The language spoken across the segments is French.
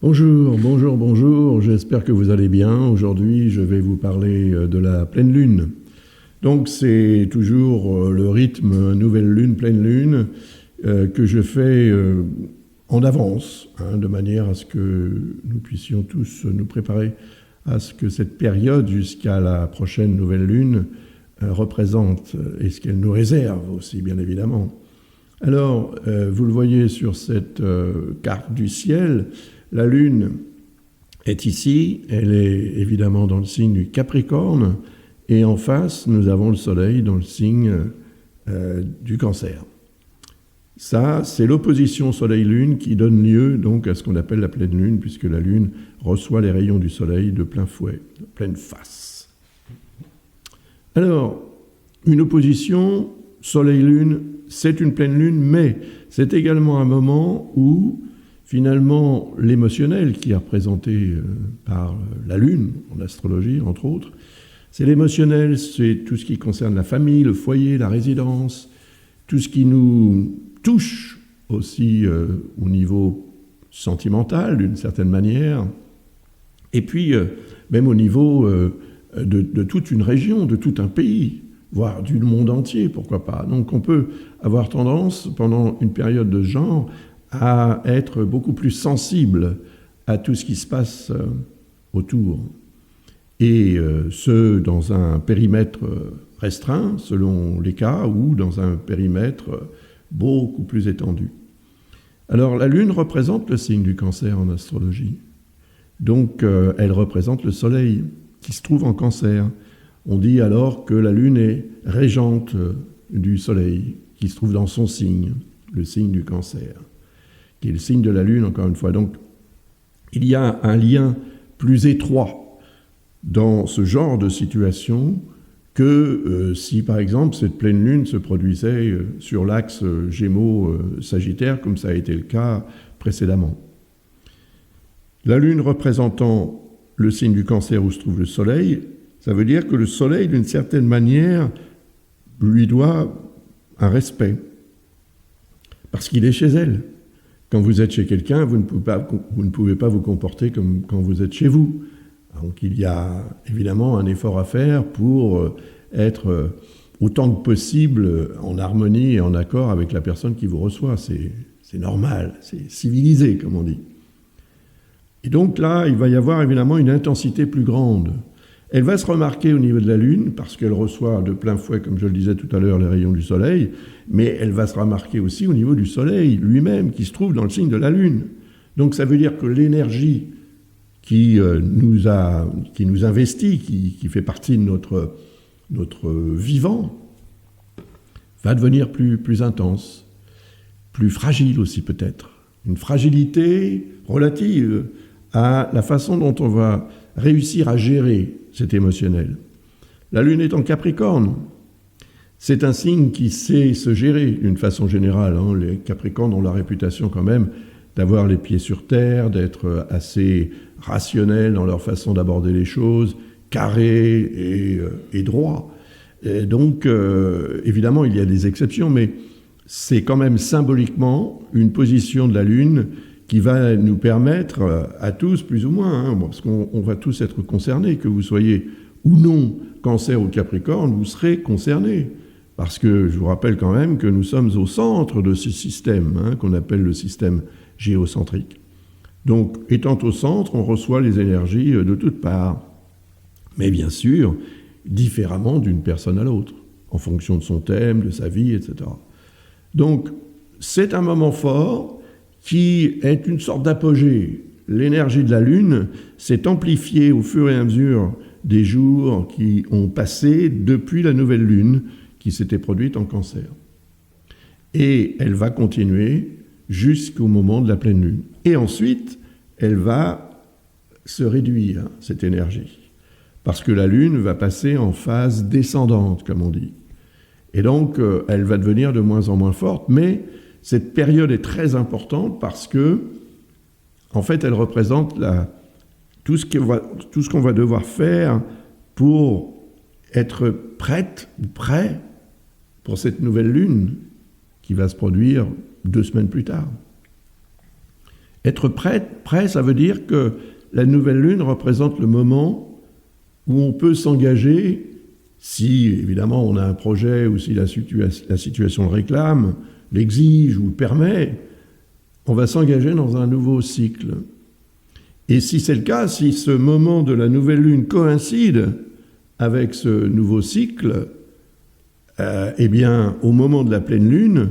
Bonjour, j'espère que vous allez bien. Aujourd'hui, je vais vous parler de la pleine lune. Donc, c'est toujours le rythme nouvelle lune, pleine lune, que je fais en avance, de manière à ce que nous puissions tous nous préparer à ce que cette période jusqu'à la prochaine nouvelle lune représente et ce qu'elle nous réserve aussi, bien évidemment. Alors, vous le voyez sur cette carte du ciel, la Lune est ici, elle est évidemment dans le signe du Capricorne, et en face, nous avons le Soleil dans le signe du Cancer. Ça, c'est l'opposition Soleil-Lune qui donne lieu donc à ce qu'on appelle la pleine Lune, puisque la Lune reçoit les rayons du Soleil de plein fouet, de pleine face. Alors, une opposition Soleil-Lune, c'est une pleine Lune, mais c'est également un moment où finalement, l'émotionnel qui est représenté par la Lune, en astrologie, entre autres, c'est l'émotionnel, c'est tout ce qui concerne la famille, le foyer, la résidence, tout ce qui nous touche aussi au niveau sentimental, d'une certaine manière, et puis même au niveau de toute une région, de tout un pays, voire du monde entier, pourquoi pas. Donc on peut avoir tendance, pendant une période de ce genre, à être beaucoup plus sensible à tout ce qui se passe autour. Et ce, dans un périmètre restreint, selon les cas, ou dans un périmètre beaucoup plus étendu. Alors, la Lune représente le signe du Cancer en astrologie. Donc, elle représente le Soleil, qui se trouve en Cancer. On dit alors que la Lune est régente du Soleil, qui se trouve dans son signe, le signe du Cancer, qui est le signe de la Lune, encore une fois. Donc, il y a un lien plus étroit dans ce genre de situation que si, par exemple, cette pleine Lune se produisait sur l'axe Gémeaux-Sagittaire, comme ça a été le cas précédemment. La Lune représentant le signe du Cancer où se trouve le Soleil, ça veut dire que le Soleil, d'une certaine manière, lui doit un respect, parce qu'il est chez elle. Quand vous êtes chez quelqu'un, vous ne pouvez pas vous comporter comme quand vous êtes chez vous. Donc il y a évidemment un effort à faire pour être autant que possible en harmonie et en accord avec la personne qui vous reçoit. C'est normal, c'est civilisé, comme on dit. Et donc là, il va y avoir évidemment une intensité plus grande. Elle va se remarquer au niveau de la Lune, parce qu'elle reçoit de plein fouet, comme je le disais tout à l'heure, les rayons du Soleil, mais elle va se remarquer aussi au niveau du Soleil lui-même, qui se trouve dans le signe de la Lune. Donc ça veut dire que l'énergie qui nous investit, qui fait partie de notre vivant, va devenir plus intense, plus fragile aussi peut-être. Une fragilité relative à la façon dont on va réussir à gérer cet émotionnel. La Lune est en Capricorne. C'est un signe qui sait se gérer d'une façon générale. Les Capricornes ont la réputation quand même d'avoir les pieds sur terre, d'être assez rationnels dans leur façon d'aborder les choses, carrés et droits. Et donc, évidemment, il y a des exceptions, mais c'est quand même symboliquement une position de la Lune qui va nous permettre à tous, plus ou moins, parce qu'on va tous être concernés, que vous soyez ou non Cancer ou Capricorne, vous serez concernés. Parce que je vous rappelle quand même que nous sommes au centre de ce système, qu'on appelle le système géocentrique. Donc, étant au centre, on reçoit les énergies de toutes parts. Mais bien sûr, différemment d'une personne à l'autre, en fonction de son thème, de sa vie, etc. Donc, c'est un moment fort qui est une sorte d'apogée. L'énergie de la Lune s'est amplifiée au fur et à mesure des jours qui ont passé depuis la nouvelle Lune qui s'était produite en Cancer. Et elle va continuer jusqu'au moment de la pleine Lune. Et ensuite, elle va se réduire, cette énergie, parce que la Lune va passer en phase descendante, comme on dit. Et donc, elle va devenir de moins en moins forte, mais cette période est très importante parce que, en fait, elle représente tout ce qu'on va devoir faire pour être prête ou prêt pour cette nouvelle lune qui va se produire 2 semaines plus tard. Être prêt, ça veut dire que la nouvelle lune représente le moment où on peut s'engager, si évidemment on a un projet ou si la situation le réclame, l'exige ou le permet, on va s'engager dans un nouveau cycle. Et si c'est le cas, si ce moment de la nouvelle lune coïncide avec ce nouveau cycle, eh bien, au moment de la pleine lune,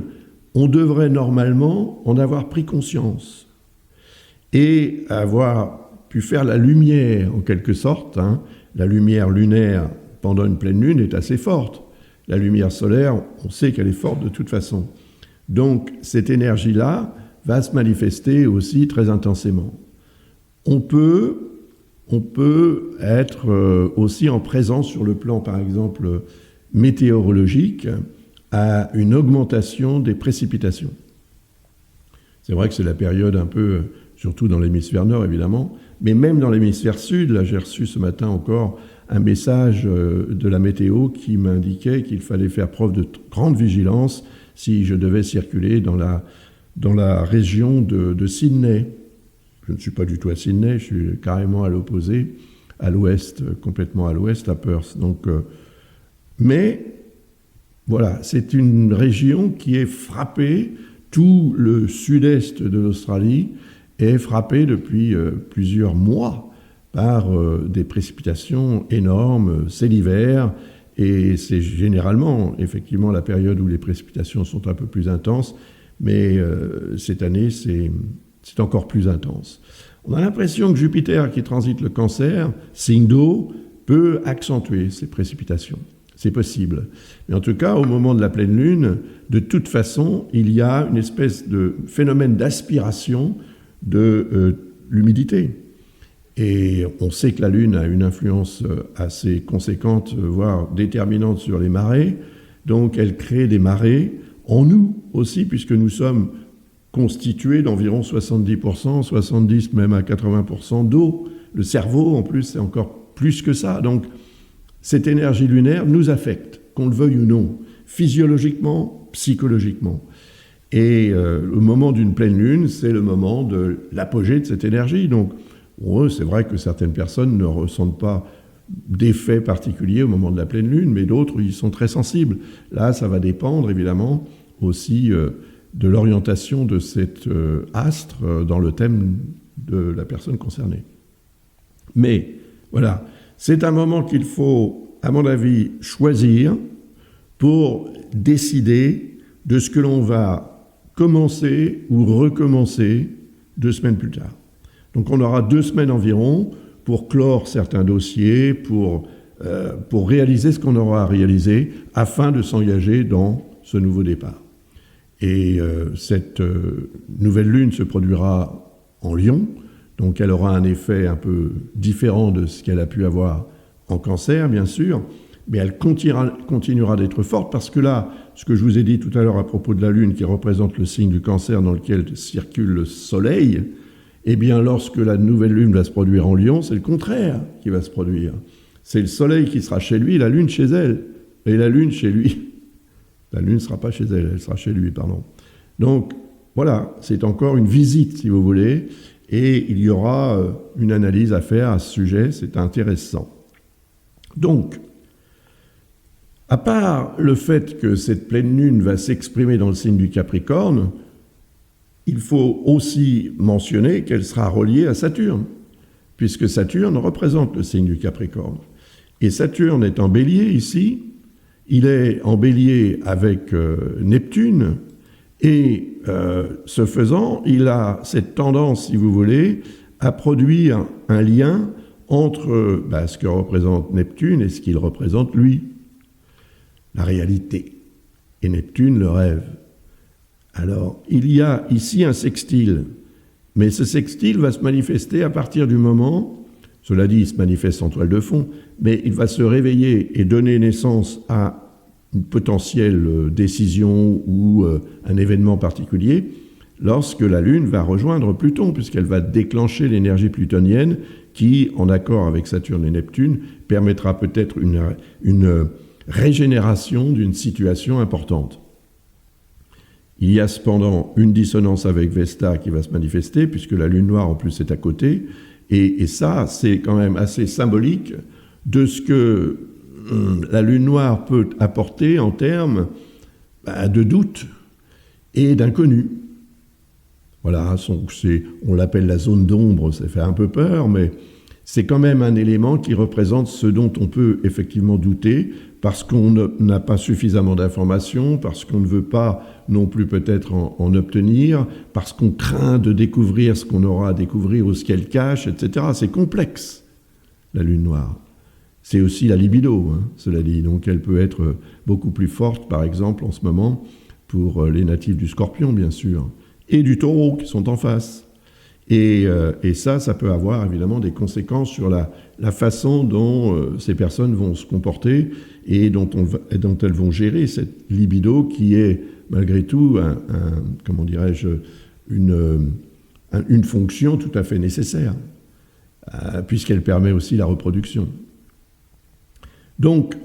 on devrait normalement en avoir pris conscience et avoir pu faire la lumière, en quelque sorte. La lumière lunaire pendant une pleine lune est assez forte. La lumière solaire, on sait qu'elle est forte de toute façon. Donc, cette énergie-là va se manifester aussi très intensément. On peut être aussi en présence sur le plan, par exemple, météorologique, à une augmentation des précipitations. C'est vrai que c'est la période un peu, surtout dans l'hémisphère nord évidemment, mais même dans l'hémisphère sud. Là, j'ai reçu ce matin encore un message de la météo qui m'indiquait qu'il fallait faire preuve de grande vigilance si je devais circuler dans la région de Sydney. Je ne suis pas du tout à Sydney, je suis carrément à l'opposé, à l'ouest, complètement à l'ouest, à Perth. Donc, mais voilà, c'est une région qui est frappée, tout le sud-est de l'Australie est frappé depuis plusieurs mois par des précipitations énormes. C'est l'hiver et c'est généralement, effectivement, la période où les précipitations sont un peu plus intenses, mais cette année, c'est encore plus intense. On a l'impression que Jupiter, qui transite le Cancer, signe d'eau, peut accentuer ces précipitations. C'est possible. Mais en tout cas, au moment de la pleine lune, de toute façon, il y a une espèce de phénomène d'aspiration de l'humidité. Et on sait que la lune a une influence assez conséquente, voire déterminante sur les marées. Donc elle crée des marées en nous aussi, puisque nous sommes constitués d'environ 70%, 70% même à 80% d'eau. Le cerveau, en plus, c'est encore plus que ça. Donc cette énergie lunaire nous affecte, qu'on le veuille ou non, physiologiquement, psychologiquement. Et le moment d'une pleine lune, c'est le moment de l'apogée de cette énergie. Donc, c'est vrai que certaines personnes ne ressentent pas d'effet particulier au moment de la pleine lune, mais d'autres y sont très sensibles. Là, ça va dépendre, évidemment, aussi de l'orientation de cet astre dans le thème de la personne concernée. Mais, voilà, c'est un moment qu'il faut, à mon avis, choisir pour décider de ce que l'on va commencer ou recommencer 2 semaines plus tard. Donc on aura 2 semaines environ pour clore certains dossiers, pour réaliser ce qu'on aura à réaliser afin de s'engager dans ce nouveau départ. Et cette nouvelle lune se produira en Lion, donc elle aura un effet un peu différent de ce qu'elle a pu avoir en Cancer, bien sûr, mais elle continuera d'être forte parce que là, ce que je vous ai dit tout à l'heure à propos de la Lune qui représente le signe du Cancer dans lequel circule le Soleil, eh bien lorsque la nouvelle Lune va se produire en Lion, c'est le contraire qui va se produire. C'est le Soleil qui sera chez lui, la Lune chez elle, et la Lune chez lui. La Lune ne sera pas chez elle, elle sera chez lui, pardon. Donc voilà, c'est encore une visite si vous voulez, et il y aura une analyse à faire à ce sujet, c'est intéressant. Donc, à part le fait que cette pleine lune va s'exprimer dans le signe du Capricorne, il faut aussi mentionner qu'elle sera reliée à Saturne, puisque Saturne représente le signe du Capricorne. Et Saturne est en Bélier ici, il est en Bélier avec Neptune, et ce faisant, il a cette tendance, si vous voulez, à produire un lien entre ce que représente Neptune et ce qu'il représente lui. La réalité, et Neptune le rêve. Alors, il y a ici un sextile, mais ce sextile va se manifester à partir du moment, cela dit, il se manifeste en toile de fond, mais il va se réveiller et donner naissance à une potentielle décision ou un événement particulier lorsque la Lune va rejoindre Pluton, puisqu'elle va déclencher l'énergie plutonienne qui, en accord avec Saturne et Neptune, permettra peut-être une régénération d'une situation importante. Il y a cependant une dissonance avec Vesta qui va se manifester, puisque la Lune noire en plus est à côté, et ça, c'est quand même assez symbolique de ce que la Lune noire peut apporter en termes de doute et d'inconnu. Voilà, on l'appelle la zone d'ombre, ça fait un peu peur, mais c'est quand même un élément qui représente ce dont on peut effectivement douter, parce qu'on n'a pas suffisamment d'informations, parce qu'on ne veut pas non plus peut-être en obtenir, parce qu'on craint de découvrir ce qu'on aura à découvrir ou ce qu'elle cache, etc. C'est complexe, la Lune noire. C'est aussi la libido, cela dit. Donc elle peut être beaucoup plus forte, par exemple, en ce moment, pour les natifs du Scorpion, bien sûr, et du Taureau, qui sont en face. Et ça peut avoir évidemment des conséquences sur la façon dont ces personnes vont se comporter et dont elles vont gérer cette libido qui est malgré tout comment dirais-je, une fonction tout à fait nécessaire, puisqu'elle permet aussi la reproduction. Donc,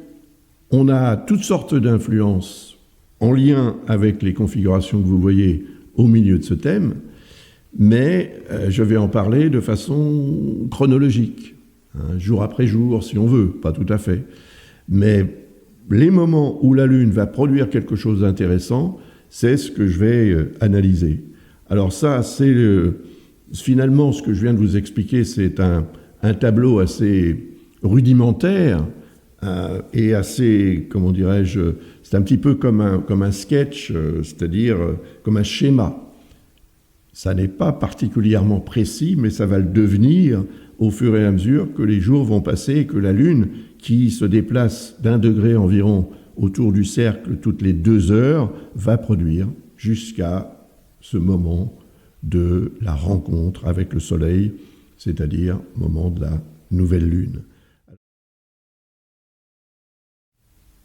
on a toutes sortes d'influences en lien avec les configurations que vous voyez au milieu de ce thème, mais je vais en parler de façon chronologique, jour après jour, si on veut, pas tout à fait. Mais les moments où la Lune va produire quelque chose d'intéressant, c'est ce que je vais analyser. Alors ça, c'est finalement ce que je viens de vous expliquer, c'est un tableau assez rudimentaire et assez, comment dirais-je, c'est un petit peu comme un sketch, c'est-à-dire comme un schéma. Ça n'est pas particulièrement précis, mais ça va le devenir au fur et à mesure que les jours vont passer et que la Lune, qui se déplace d'1 degré environ autour du cercle toutes les 2 heures, va produire jusqu'à ce moment de la rencontre avec le Soleil, c'est-à-dire au moment de la nouvelle Lune.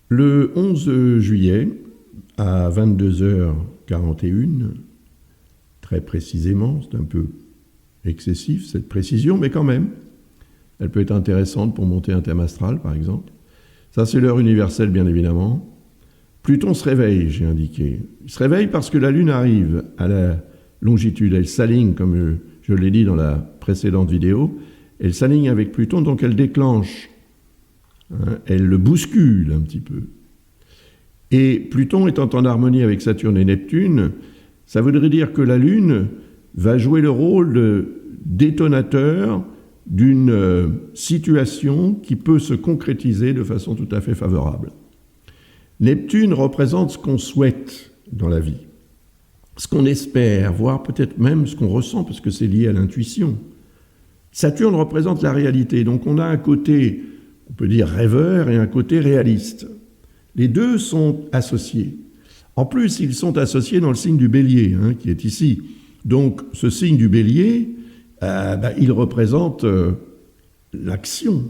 Le 11 juillet, à 22h41, très précisément, c'est un peu excessif cette précision, mais quand même, elle peut être intéressante pour monter un thème astral, par exemple. Ça, c'est l'heure universelle, bien évidemment. Pluton se réveille, j'ai indiqué. Il se réveille parce que la Lune arrive à la longitude, elle s'aligne, comme je l'ai dit dans la précédente vidéo, elle s'aligne avec Pluton, donc elle déclenche, elle le bouscule un petit peu. Et Pluton étant en harmonie avec Saturne et Neptune, ça voudrait dire que la Lune va jouer le rôle de détonateur d'une situation qui peut se concrétiser de façon tout à fait favorable. Neptune représente ce qu'on souhaite dans la vie, ce qu'on espère, voire peut-être même ce qu'on ressent, parce que c'est lié à l'intuition. Saturne représente la réalité, donc on a un côté, on peut dire rêveur, et un côté réaliste. Les deux sont associés. En plus, ils sont associés dans le signe du Bélier, qui est ici. Donc, ce signe du Bélier, il représente l'action.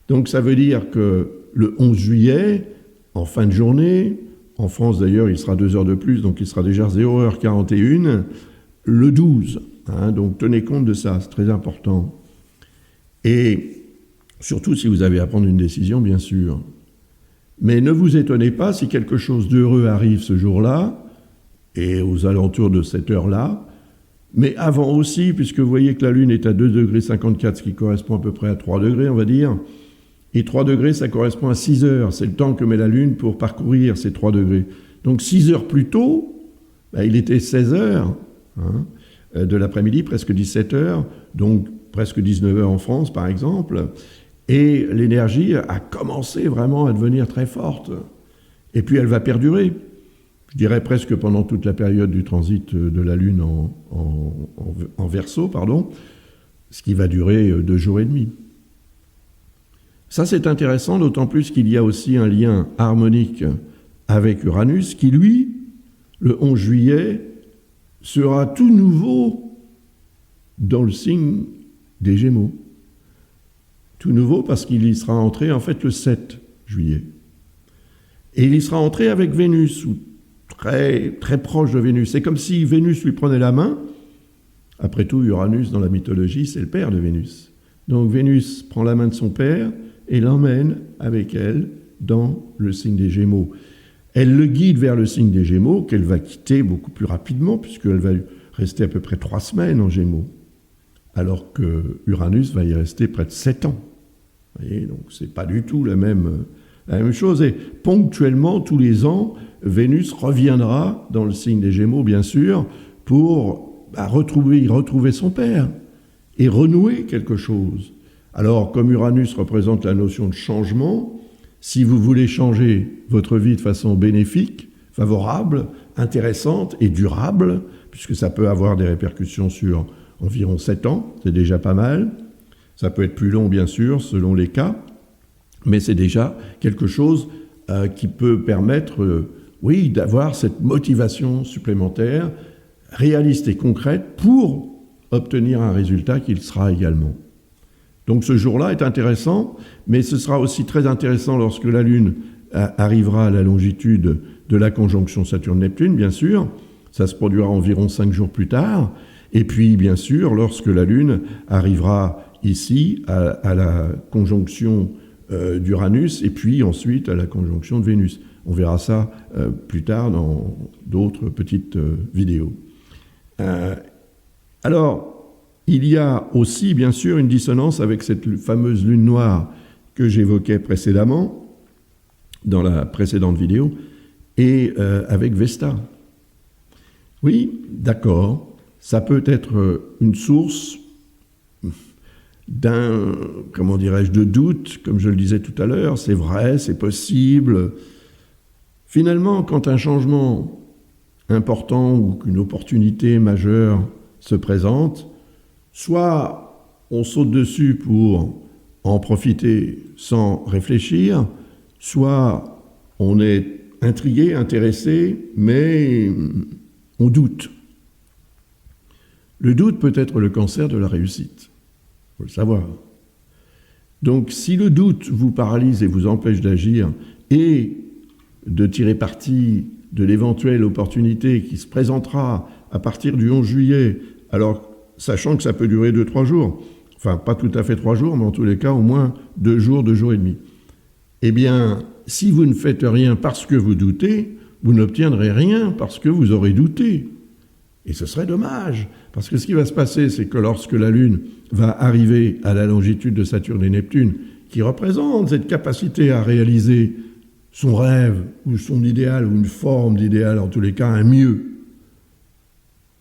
Donc, ça veut dire que le 11 juillet, en fin de journée, en France d'ailleurs, il sera 2 heures de plus, donc il sera déjà 0h41, le 12. Donc, tenez compte de ça, c'est très important. Et surtout si vous avez à prendre une décision, bien sûr. Mais ne vous étonnez pas si quelque chose d'heureux arrive ce jour-là, et aux alentours de cette heure-là, mais avant aussi, puisque vous voyez que la Lune est à 2,54 degrés, ce qui correspond à peu près à 3 degrés, on va dire, et 3 degrés, ça correspond à 6 heures, c'est le temps que met la Lune pour parcourir ces 3 degrés. Donc 6 heures plus tôt, il était 16 heures de l'après-midi, presque 17 heures, donc presque 19 heures en France, par exemple, et l'énergie a commencé vraiment à devenir très forte. Et puis elle va perdurer, je dirais presque pendant toute la période du transit de la Lune en Verseau, ce qui va durer 2 jours et demi. Ça, c'est intéressant, d'autant plus qu'il y a aussi un lien harmonique avec Uranus, qui, lui, le 11 juillet, sera tout nouveau dans le signe des Gémeaux. Tout nouveau parce qu'il y sera entré, en fait, le 7 juillet. Et il y sera entré avec Vénus, ou très, très proche de Vénus. C'est comme si Vénus lui prenait la main. Après tout, Uranus, dans la mythologie, c'est le père de Vénus. Donc Vénus prend la main de son père et l'emmène avec elle dans le signe des Gémeaux. Elle le guide vers le signe des Gémeaux, qu'elle va quitter beaucoup plus rapidement, puisqu'elle va rester à peu près 3 semaines en Gémeaux, alors que Uranus va y rester près de 7 ans. Vous voyez, donc c'est pas du tout la même chose. Et ponctuellement, tous les ans, Vénus reviendra dans le signe des Gémeaux, bien sûr, pour retrouver son père et renouer quelque chose. Alors, comme Uranus représente la notion de changement, si vous voulez changer votre vie de façon bénéfique, favorable, intéressante et durable, puisque ça peut avoir des répercussions sur environ 7 ans, c'est déjà pas mal. Ça peut être plus long, bien sûr, selon les cas, mais c'est déjà quelque chose qui peut permettre, d'avoir cette motivation supplémentaire, réaliste et concrète, pour obtenir un résultat qu'il sera également. Donc ce jour-là est intéressant, mais ce sera aussi très intéressant lorsque la Lune arrivera à la longitude de la conjonction Saturne-Neptune, bien sûr. Ça se produira environ 5 jours plus tard. Et puis, bien sûr, lorsque la Lune arrivera ici à la conjonction d'Uranus et puis ensuite à la conjonction de Vénus. On verra ça plus tard dans d'autres petites vidéos. Alors, il y a aussi, bien sûr, une dissonance avec cette fameuse lune noire que j'évoquais précédemment, dans la précédente vidéo, et avec Vesta. Oui, d'accord, ça peut être une source de doute, comme je le disais tout à l'heure, c'est vrai, c'est possible. Finalement, quand un changement important ou qu'une opportunité majeure se présente, soit on saute dessus pour en profiter sans réfléchir, soit on est intrigué, intéressé, mais on doute. Le doute peut être le cancer de la réussite, il faut le savoir. Donc si le doute vous paralyse et vous empêche d'agir et de tirer parti de l'éventuelle opportunité qui se présentera à partir du 11 juillet, alors sachant que ça peut durer 2-3 jours, enfin pas tout à fait 3 jours, mais en tous les cas au moins 2 jours, 2 jours et demi. Eh bien, si vous ne faites rien parce que vous doutez, vous n'obtiendrez rien parce que vous aurez douté. Et ce serait dommage, parce que ce qui va se passer, c'est que lorsque la Lune va arriver à la longitude de Saturne et Neptune, qui représente cette capacité à réaliser son rêve, ou son idéal, ou une forme d'idéal, en tous les cas un mieux,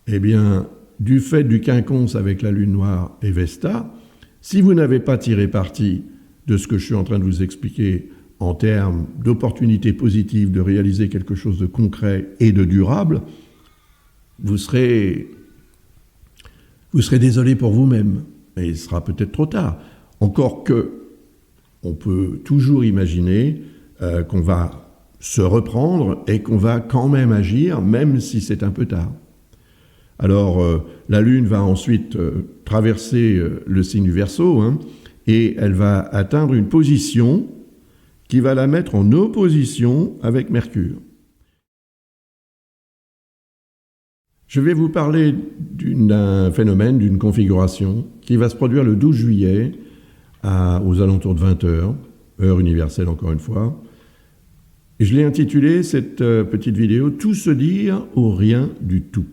eh bien, du fait du quinconce avec la Lune noire et Vesta, si vous n'avez pas tiré parti de ce que je suis en train de vous expliquer en termes d'opportunités positives de réaliser quelque chose de concret et de durable, vous serez désolé pour vous-même. Et il sera peut-être trop tard. Encore que, on peut toujours imaginer qu'on va se reprendre et qu'on va quand même agir, même si c'est un peu tard. Alors, la Lune va ensuite traverser le signe du Verseau, et elle va atteindre une position qui va la mettre en opposition avec Mercure. Je vais vous parler d'un phénomène, d'une configuration qui va se produire le 12 juillet aux alentours de 20h, heure universelle encore une fois. Et je l'ai intitulé, cette petite vidéo, « Tout se dire ou rien du tout ».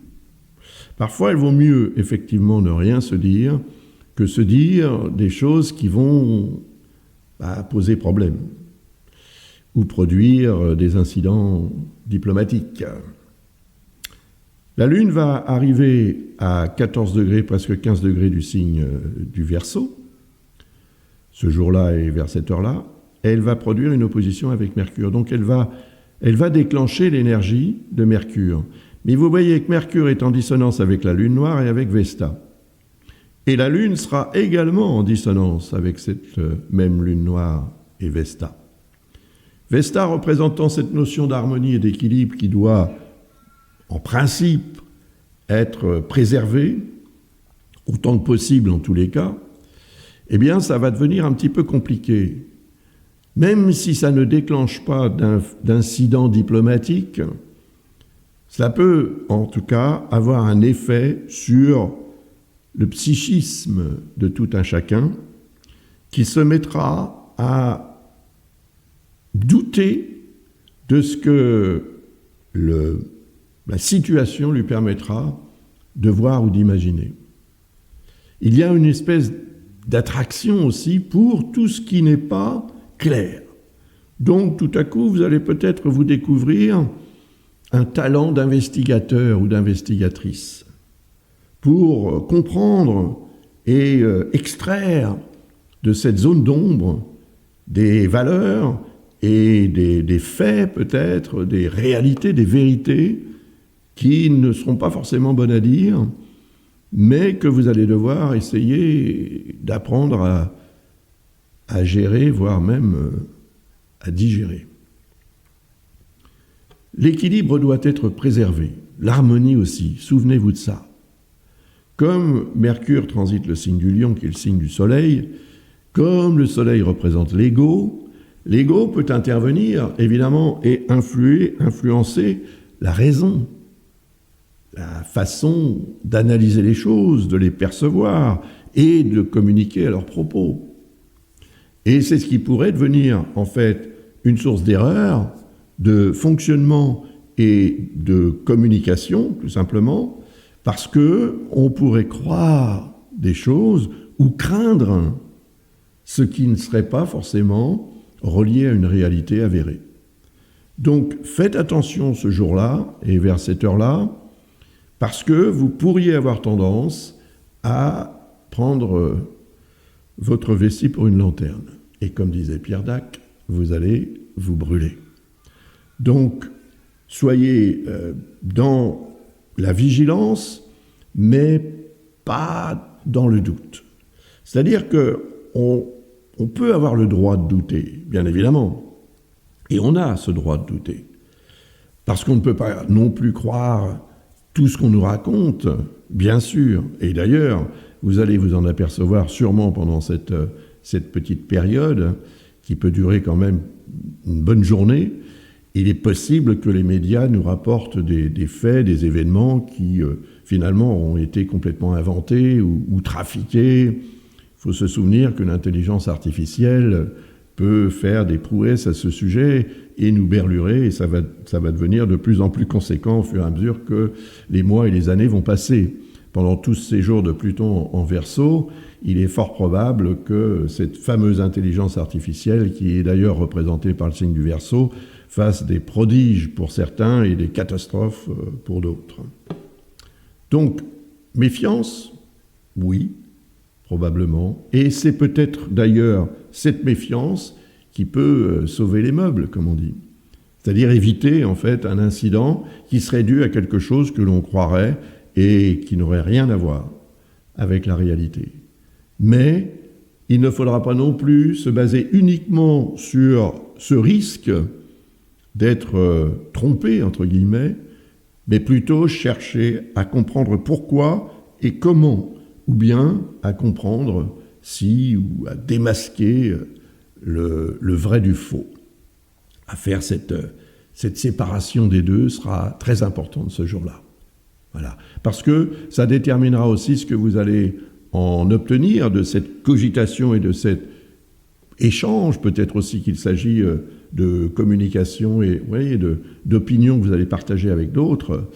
Parfois, il vaut mieux effectivement ne rien se dire que se dire des choses qui vont poser problème ou produire des incidents diplomatiques. La Lune va arriver à 14 degrés, presque 15 degrés du signe du Verseau, ce jour-là et vers cette heure-là, et elle va produire une opposition avec Mercure. Donc elle va déclencher l'énergie de Mercure. Mais vous voyez que Mercure est en dissonance avec la Lune noire et avec Vesta. Et la Lune sera également en dissonance avec cette même Lune noire et Vesta. Vesta représentant cette notion d'harmonie et d'équilibre qui doit, en principe, être préservée, autant que possible en tous les cas, eh bien ça va devenir un petit peu compliqué. Même si ça ne déclenche pas d'incident diplomatique, cela peut, en tout cas, avoir un effet sur le psychisme de tout un chacun qui se mettra à douter de ce que la situation lui permettra de voir ou d'imaginer. Il y a une espèce d'attraction aussi pour tout ce qui n'est pas clair. Donc tout à coup, vous allez peut-être vous découvrir un talent d'investigateur ou d'investigatrice pour comprendre et extraire de cette zone d'ombre des valeurs et des faits peut-être, des réalités, des vérités qui ne seront pas forcément bonnes à dire, mais que vous allez devoir essayer d'apprendre à gérer, voire même à digérer. L'équilibre doit être préservé, l'harmonie aussi, souvenez-vous de ça. Comme Mercure transite le signe du Lion, qui est le signe du Soleil, comme le Soleil représente l'ego peut intervenir, évidemment, et influencer la raison, la façon d'analyser les choses, de les percevoir et de communiquer à leurs propos. Et c'est ce qui pourrait devenir, en fait, une source d'erreur, de fonctionnement et de communication, tout simplement, parce qu'on pourrait croire des choses ou craindre ce qui ne serait pas forcément relié à une réalité avérée. Donc faites attention ce jour-là et vers cette heure-là, parce que vous pourriez avoir tendance à prendre votre vessie pour une lanterne. Et comme disait Pierre Dac, vous allez vous brûler. Donc soyez dans la vigilance, mais pas dans le doute. C'est-à-dire qu'on peut avoir le droit de douter, bien évidemment, et on a ce droit de douter, parce qu'on ne peut pas non plus croire tout ce qu'on nous raconte, bien sûr, et d'ailleurs, vous allez vous en apercevoir sûrement pendant cette petite période, qui peut durer quand même une bonne journée. Il est possible que les médias nous rapportent des faits, des événements qui, finalement, ont été complètement inventés ou trafiqués. Il faut se souvenir que l'intelligence artificielle peut faire des prouesses à ce sujet et nous berlurer, et ça va devenir de plus en plus conséquent au fur et à mesure que les mois et les années vont passer. Pendant tous ces jours de Pluton en Verseau, il est fort probable que cette fameuse intelligence artificielle, qui est d'ailleurs représentée par le signe du Verseau, fasse des prodiges pour certains et des catastrophes pour d'autres. Donc, méfiance, oui, probablement, et c'est peut-être d'ailleurs cette méfiance qui peut sauver les meubles, comme on dit. C'est-à-dire éviter, en fait, un incident qui serait dû à quelque chose que l'on croirait et qui n'aurait rien à voir avec la réalité. Mais il ne faudra pas non plus se baser uniquement sur ce risque d'être trompé, entre guillemets, mais plutôt chercher à comprendre pourquoi et comment, ou bien à comprendre si, ou à démasquer le vrai du faux. À faire cette séparation des deux sera très importante ce jour-là. Voilà. Parce que ça déterminera aussi ce que vous allez en obtenir de cette cogitation et de cet échange, peut-être aussi qu'il s'agit de communication et d'opinions que vous allez partager avec d'autres.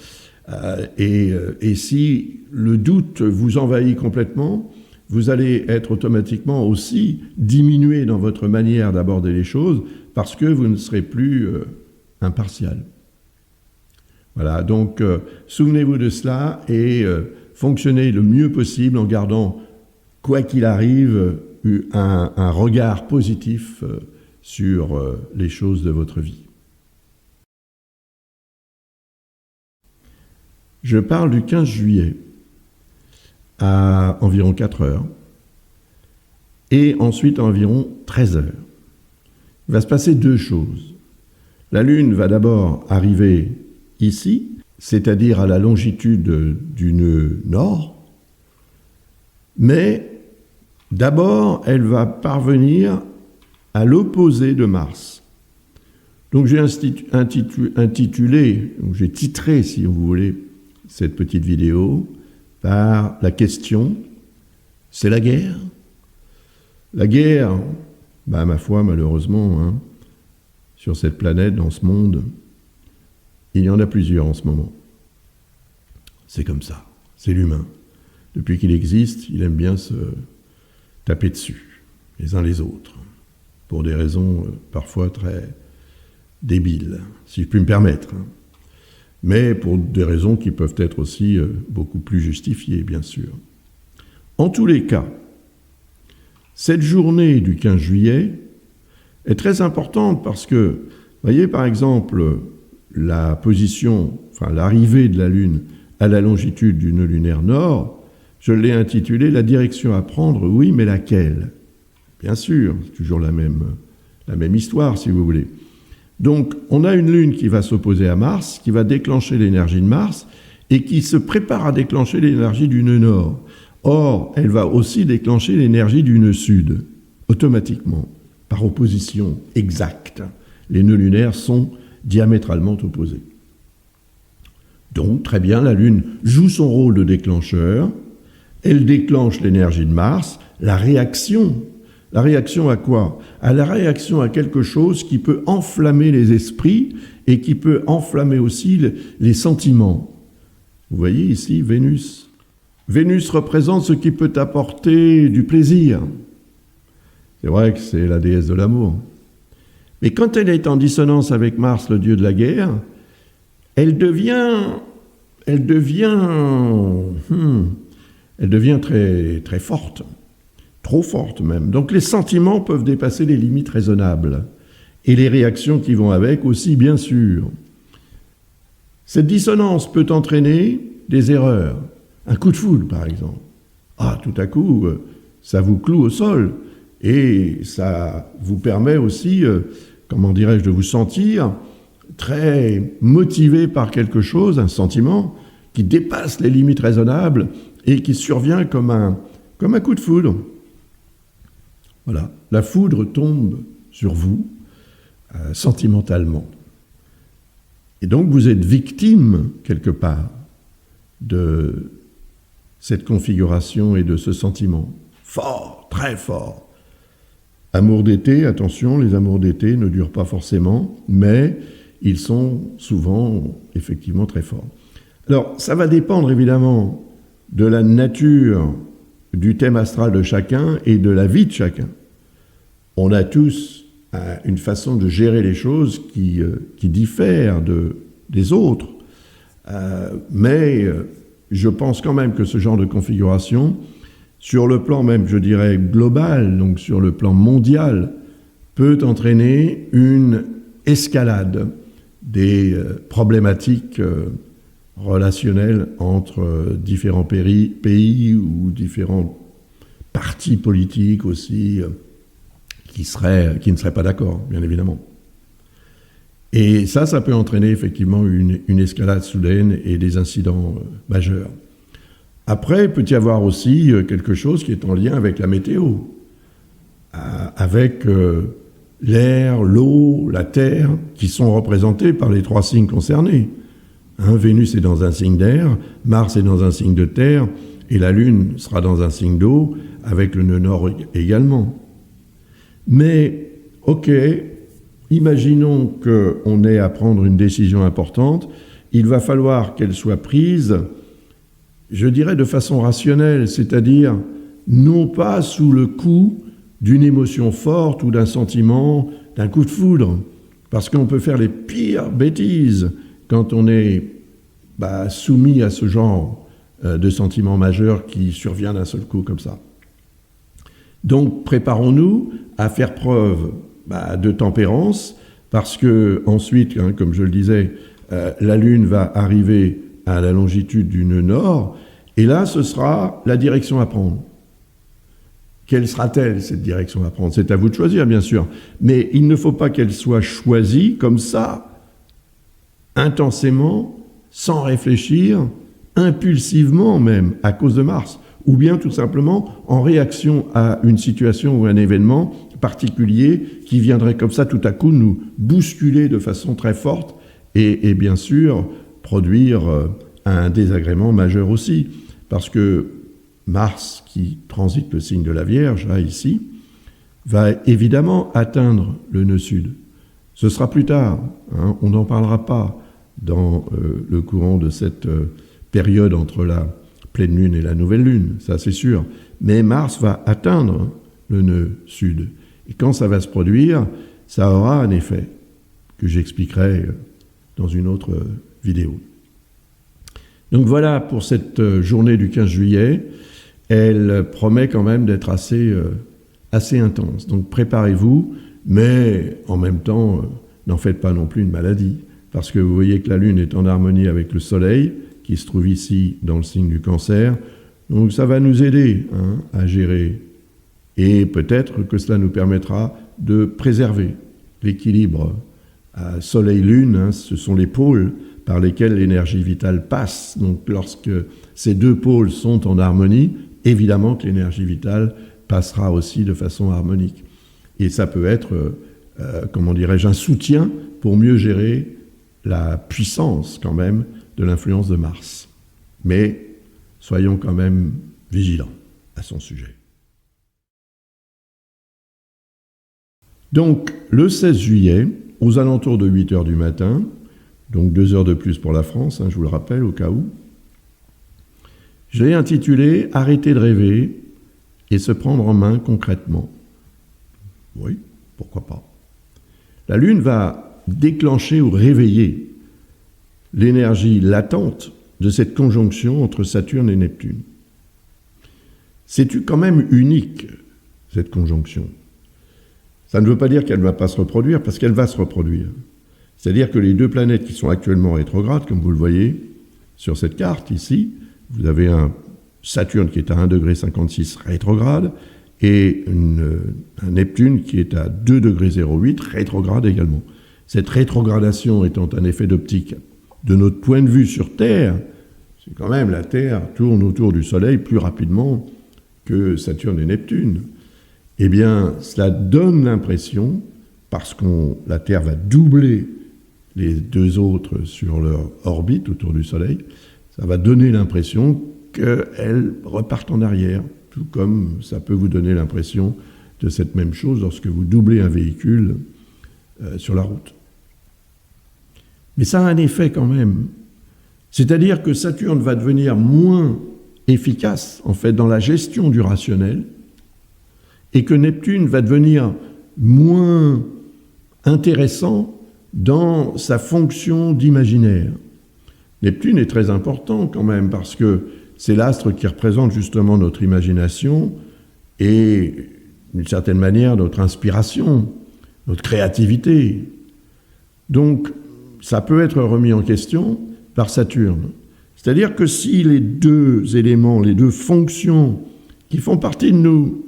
Et si le doute vous envahit complètement, vous allez être automatiquement aussi diminué dans votre manière d'aborder les choses parce que vous ne serez plus impartial. Voilà, donc souvenez-vous de cela et fonctionnez le mieux possible en gardant, quoi qu'il arrive, un regard positif sur les choses de votre vie. Je parle du 15 juillet à environ 4 heures et ensuite à environ 13 heures. Il va se passer deux choses. La Lune va d'abord arriver ici, c'est-à-dire à la longitude du nœud nord, mais d'abord elle va parvenir à l'opposé de Mars. Donc j'ai intitulé, ou j'ai titré, si vous voulez, cette petite vidéo par la question « C'est la guerre ?» La guerre, ma foi, malheureusement, sur cette planète, dans ce monde. Il y en a plusieurs en ce moment. C'est comme ça, c'est l'humain. Depuis qu'il existe, il aime bien se taper dessus, les uns les autres, pour des raisons parfois très débiles, si je puis me permettre. Mais pour des raisons qui peuvent être aussi beaucoup plus justifiées, bien sûr. En tous les cas, cette journée du 15 juillet est très importante parce que, voyez par exemple, la position, enfin l'arrivée de la Lune à la longitude du nœud lunaire nord, je l'ai intitulé « La direction à prendre, oui, mais laquelle ?» Bien sûr, c'est toujours la même histoire, si vous voulez. Donc, on a une Lune qui va s'opposer à Mars, qui va déclencher l'énergie de Mars, et qui se prépare à déclencher l'énergie du nœud nord. Or, elle va aussi déclencher l'énergie du nœud sud, automatiquement, par opposition exacte. Les nœuds lunaires sont diamétralement opposés. Donc, très bien, la Lune joue son rôle de déclencheur, elle déclenche l'énergie de Mars, la réaction à quoi? À la réaction à quelque chose qui peut enflammer les esprits et qui peut enflammer aussi les sentiments. Vous voyez ici Vénus. Vénus représente ce qui peut apporter du plaisir. C'est vrai que c'est la déesse de l'amour. Mais quand elle est en dissonance avec Mars, le dieu de la guerre, elle devient très, très forte. Trop forte même. Donc les sentiments peuvent dépasser les limites raisonnables. Et les réactions qui vont avec aussi, bien sûr. Cette dissonance peut entraîner des erreurs. Un coup de foudre, par exemple. Tout à coup, ça vous cloue au sol. Et ça vous permet aussi, de vous sentir très motivé par quelque chose, un sentiment qui dépasse les limites raisonnables et qui survient comme un coup de foudre. Voilà, la foudre tombe sur vous sentimentalement. Et donc vous êtes victime, quelque part, de cette configuration et de ce sentiment. Fort, très fort. Amour d'été, attention, les amours d'été ne durent pas forcément, mais ils sont souvent, effectivement, très forts. Alors, ça va dépendre, évidemment, de la nature du thème astral de chacun et de la vie de chacun. On a tous une façon de gérer les choses qui diffère des autres. Mais je pense quand même que ce genre de configuration, sur le plan même, je dirais, global, donc sur le plan mondial, peut entraîner une escalade des problématiques relationnelles entre différents pays ou différents partis politiques aussi, qui ne seraient pas d'accord, bien évidemment. Et ça peut entraîner effectivement une escalade soudaine et des incidents majeurs. Après, il peut y avoir aussi quelque chose qui est en lien avec la météo, avec l'air, l'eau, la terre, qui sont représentés par les 3 signes concernés. Vénus est dans un signe d'air, Mars est dans un signe de terre, et la Lune sera dans un signe d'eau, avec le nœud nord également. Mais, imaginons qu'on ait à prendre une décision importante, il va falloir qu'elle soit prise, je dirais de façon rationnelle, c'est-à-dire non pas sous le coup d'une émotion forte ou d'un sentiment, d'un coup de foudre, parce qu'on peut faire les pires bêtises quand on est soumis à ce genre de sentiment majeur qui survient d'un seul coup comme ça. Donc préparons-nous à faire preuve de tempérance, parce que ensuite, comme je le disais, la Lune va arriver à la longitude du nœud nord, et là ce sera la direction à prendre. Quelle sera-t-elle, cette direction à prendre? C'est à vous de choisir, bien sûr, mais il ne faut pas qu'elle soit choisie comme ça, intensément, sans réfléchir, impulsivement même, à cause de Mars, ou bien tout simplement en réaction à une situation ou un événement particulier qui viendrait comme ça tout à coup nous bousculer de façon très forte et bien sûr produire un désagrément majeur aussi, parce que Mars, qui transite le signe de la Vierge, là, ici, va évidemment atteindre le nœud sud. Ce sera plus tard, hein, on n'en parlera pas dans le courant de cette période entre la pleine lune et la nouvelle lune, ça c'est sûr. Mais Mars va atteindre le nœud sud. Et quand ça va se produire, ça aura un effet que j'expliquerai dans une autre vidéo. Donc voilà pour cette journée du 15 juillet. Elle promet quand même d'être assez intense. Donc préparez-vous, mais en même temps, n'en faites pas non plus une maladie. Parce que vous voyez que la Lune est en harmonie avec le Soleil, qui se trouve ici dans le signe du Cancer. Donc ça va nous aider à gérer. Et peut-être que cela nous permettra de préserver l'équilibre. Soleil-Lune, ce sont les pôles par lesquels l'énergie vitale passe. Donc lorsque ces deux pôles sont en harmonie, évidemment que l'énergie vitale passera aussi de façon harmonique. Et ça peut être, un soutien pour mieux gérer la puissance quand même de l'influence de Mars. Mais soyons quand même vigilants à son sujet. Donc, le 16 juillet, aux alentours de 8 heures du matin, donc 2 heures de plus pour la France, je vous le rappelle au cas où, je l'ai intitulé « Arrêter de rêver et se prendre en main concrètement ». Oui, pourquoi pas. La Lune va déclencher ou réveiller l'énergie latente de cette conjonction entre Saturne et Neptune. C'est quand même unique, cette conjonction. Ça ne veut pas dire qu'elle ne va pas se reproduire, parce qu'elle va se reproduire. C'est-à-dire que les deux planètes qui sont actuellement rétrogrades, comme vous le voyez sur cette carte ici, vous avez un Saturne qui est à 1,56 degré rétrograde et un Neptune qui est à 2,08 degrés rétrograde également. Cette rétrogradation étant un effet d'optique de notre point de vue sur Terre, c'est quand même la Terre tourne autour du Soleil plus rapidement que Saturne et Neptune. Eh bien, cela donne l'impression, parce que la Terre va doubler les deux autres sur leur orbite autour du Soleil, ça va donner l'impression qu'elles repartent en arrière, tout comme ça peut vous donner l'impression de cette même chose lorsque vous doublez un véhicule sur la route. Mais ça a un effet quand même. C'est-à-dire que Saturne va devenir moins efficace, en fait, dans la gestion du rationnel, et que Neptune va devenir moins intéressant dans sa fonction d'imaginaire. Neptune est très important quand même, parce que c'est l'astre qui représente justement notre imagination et, d'une certaine manière, notre inspiration, notre créativité. Donc, ça peut être remis en question par Saturne. C'est-à-dire que si les deux éléments, les deux fonctions qui font partie de nous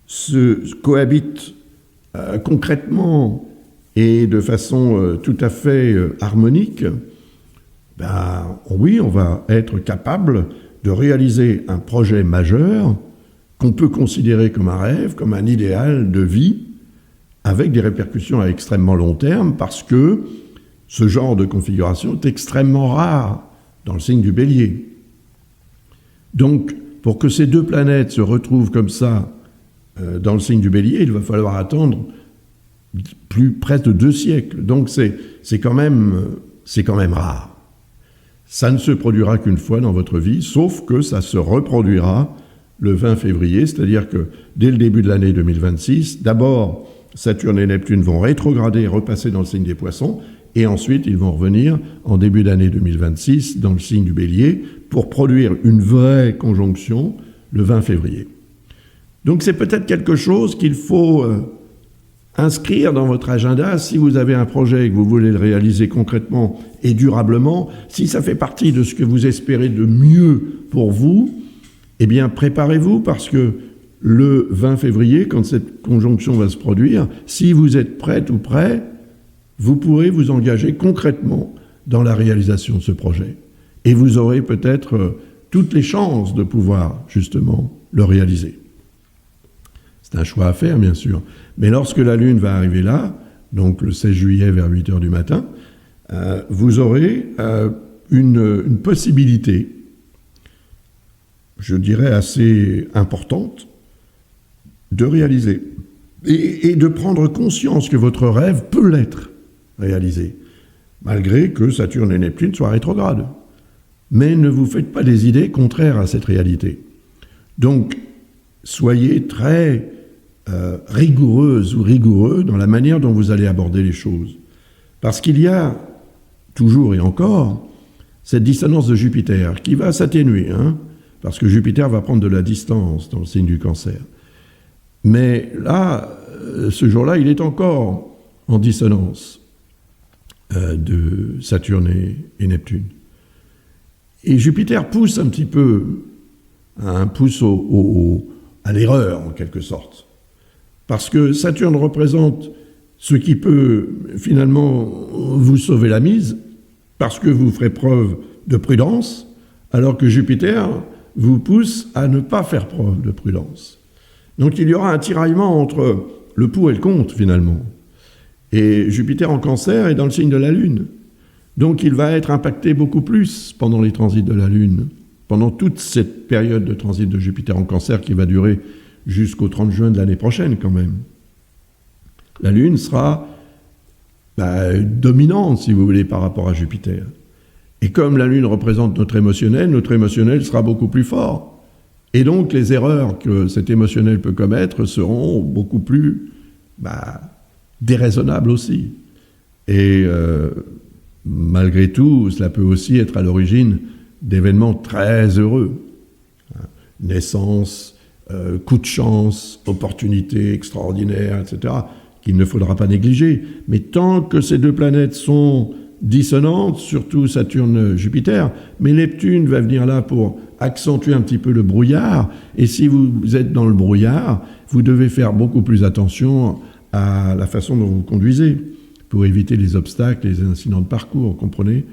se cohabitent concrètement et de façon tout à fait harmonique, oui, on va être capable de réaliser un projet majeur qu'on peut considérer comme un rêve, comme un idéal de vie, avec des répercussions à extrêmement long terme, parce que ce genre de configuration est extrêmement rare dans le signe du Bélier. Donc, pour que ces deux planètes se retrouvent comme ça dans le signe du Bélier, il va falloir attendre presque 2 siècles. Donc, c'est quand même rare. Ça ne se produira qu'une fois dans votre vie, sauf que ça se reproduira le 20 février, c'est-à-dire que dès le début de l'année 2026, d'abord, Saturne et Neptune vont rétrograder et repasser dans le signe des Poissons, et ensuite ils vont revenir en début d'année 2026 dans le signe du Bélier pour produire une vraie conjonction le 20 février. Donc c'est peut-être quelque chose qu'il faut inscrire dans votre agenda si vous avez un projet et que vous voulez le réaliser concrètement et durablement. Si ça fait partie de ce que vous espérez de mieux pour vous, eh bien préparez-vous, parce que le 20 février, quand cette conjonction va se produire, si vous êtes prête ou prêt, vous pourrez vous engager concrètement dans la réalisation de ce projet. Et vous aurez peut-être toutes les chances de pouvoir, justement, le réaliser. C'est un choix à faire, bien sûr. Mais lorsque la Lune va arriver là, donc le 16 juillet vers 8 heures du matin, vous aurez une possibilité, je dirais assez importante, de réaliser et de prendre conscience que votre rêve peut l'être réalisé, malgré que Saturne et Neptune soient rétrogrades. Mais ne vous faites pas des idées contraires à cette réalité. Donc, soyez très rigoureuse ou rigoureux dans la manière dont vous allez aborder les choses. Parce qu'il y a, toujours et encore, cette dissonance de Jupiter qui va s'atténuer, parce que Jupiter va prendre de la distance dans le signe du Cancer. Mais là, ce jour-là, il est encore en dissonance de Saturne et Neptune. Et Jupiter pousse un petit peu, pousse à l'erreur en quelque sorte. Parce que Saturne représente ce qui peut finalement vous sauver la mise, parce que vous ferez preuve de prudence, alors que Jupiter vous pousse à ne pas faire preuve de prudence. Donc il y aura un tiraillement entre le pour et le contre finalement. Et Jupiter en Cancer est dans le signe de la Lune. Donc il va être impacté beaucoup plus pendant les transits de la Lune, pendant toute cette période de transit de Jupiter en Cancer qui va durer jusqu'au 30 juin de l'année prochaine quand même. La Lune sera dominante, si vous voulez, par rapport à Jupiter. Et comme la Lune représente notre émotionnel sera beaucoup plus fort. Et donc les erreurs que cet émotionnel peut commettre seront beaucoup plus déraisonnables aussi. Et malgré tout, cela peut aussi être à l'origine d'événements très heureux. Naissance, coup de chance, opportunités extraordinaires, etc., qu'il ne faudra pas négliger. Mais tant que ces deux planètes sont dissonantes, surtout Saturne-Jupiter, mais Neptune va venir là pour accentuer un petit peu le brouillard, et si vous êtes dans le brouillard, vous devez faire beaucoup plus attention à la façon dont vous conduisez, pour éviter les obstacles, les incidents de parcours, comprenez ?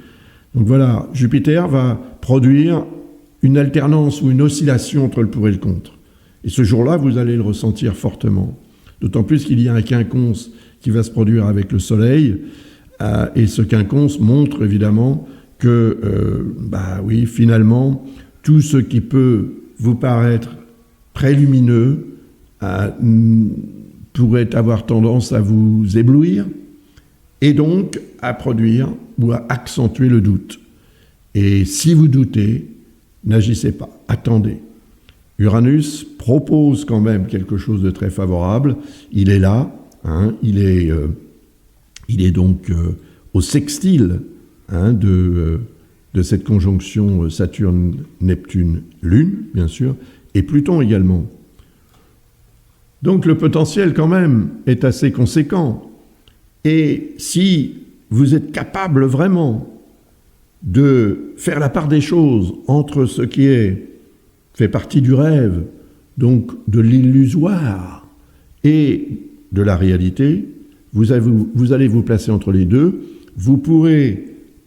Donc voilà, Jupiter va produire une alternance ou une oscillation entre le pour et le contre. Et ce jour-là, vous allez le ressentir fortement. D'autant plus qu'il y a un quinconce qui va se produire avec le Soleil, et ce quinconce montre évidemment que, finalement, tout ce qui peut vous paraître très lumineux pourrait avoir tendance à vous éblouir, et donc à produire ou à accentuer le doute. Et si vous doutez, n'agissez pas, attendez. Uranus propose quand même quelque chose de très favorable. Il est là, il est donc au sextile de cette conjonction Saturne-Neptune-Lune, bien sûr, et Pluton également. Donc le potentiel quand même est assez conséquent. Et si vous êtes capable vraiment de faire la part des choses entre ce qui fait partie du rêve, donc de l'illusoire, et de la réalité, vous allez vous placer entre les deux, vous pourrez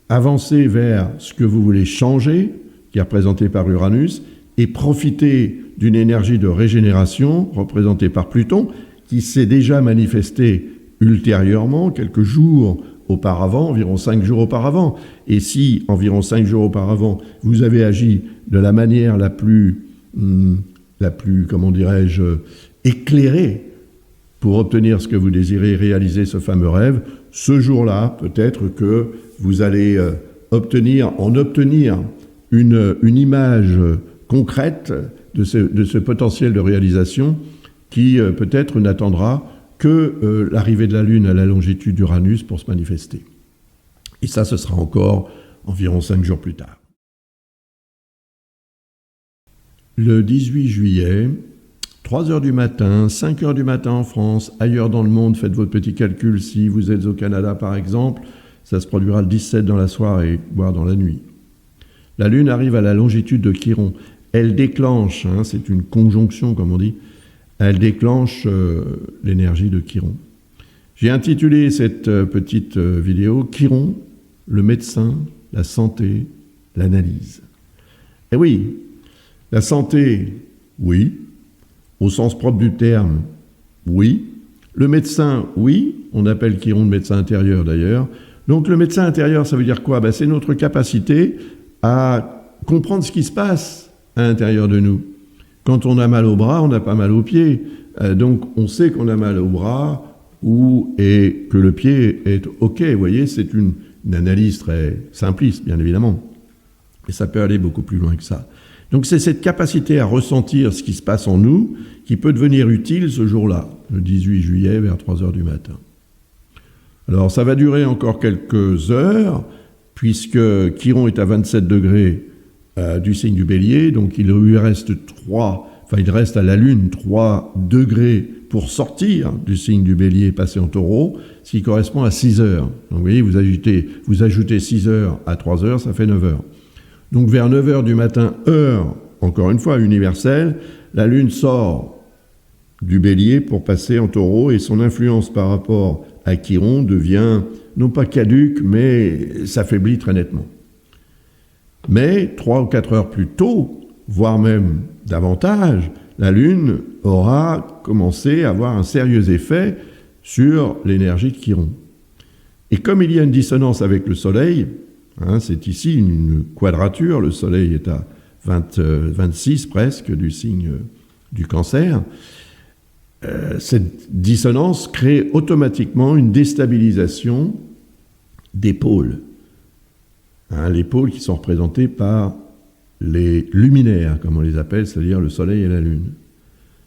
avancer vers ce que vous voulez changer, qui est représenté par Uranus, et profiter d'une énergie de régénération, représentée par Pluton, qui s'est déjà manifestée ultérieurement, quelques jours auparavant, environ 5 jours auparavant. Et si, environ 5 jours auparavant, vous avez agi de la manière la plus comment dirais-je, éclairée pour obtenir ce que vous désirez, réaliser ce fameux rêve, ce jour-là, peut-être que vous allez obtenir une image concrète de ce potentiel de réalisation qui peut-être n'attendra que l'arrivée de la Lune à la longitude d'Uranus pour se manifester. Et ça, ce sera encore environ 5 jours plus tard. Le 18 juillet, 3 heures du matin, 5 heures du matin en France, ailleurs dans le monde, faites votre petit calcul, si vous êtes au Canada par exemple, ça se produira le 17 dans la soirée, voire dans la nuit. La Lune arrive à la longitude de Chiron. Elle déclenche, c'est une conjonction comme on dit, elle déclenche l'énergie de Chiron. J'ai intitulé cette petite vidéo « Chiron, le médecin, la santé, l'analyse ». Et oui, la santé, oui, au sens propre du terme, oui. Le médecin, oui, on appelle Chiron le médecin intérieur d'ailleurs. Donc le médecin intérieur, ça veut dire quoi ? C'est notre capacité à comprendre ce qui se passe à l'intérieur de nous. Quand on a mal au bras, on n'a pas mal aux pieds. donc on sait qu'on a mal au bras et que le pied est OK. Vous voyez, c'est une analyse très simpliste, bien évidemment. Et ça peut aller beaucoup plus loin que ça. Donc c'est cette capacité à ressentir ce qui se passe en nous qui peut devenir utile ce jour-là, le 18 juillet vers 3 heures du matin. Alors ça va durer encore quelques heures, puisque Chiron est à 27 degrés du signe du Bélier, donc il lui reste il reste à la Lune 3 degrés pour sortir du signe du Bélier et passer en Taureau, ce qui correspond à 6 heures. Donc vous voyez, vous ajoutez 6 heures à 3 heures, ça fait 9 heures. Donc vers 9 heures du matin, heure, encore une fois, universelle, la Lune sort du Bélier pour passer en Taureau et son influence par rapport à Chiron devient, non pas caduque, mais s'affaiblit très nettement. Mais 3 ou 4 heures plus tôt, voire même davantage, la Lune aura commencé à avoir un sérieux effet sur l'énergie de Chiron. Et comme il y a une dissonance avec le Soleil, c'est ici une quadrature, le Soleil est à 26 presque du signe du Cancer, cette dissonance crée automatiquement une déstabilisation des pôles. Les pôles qui sont représentés par les luminaires, comme on les appelle, c'est-à-dire le Soleil et la Lune.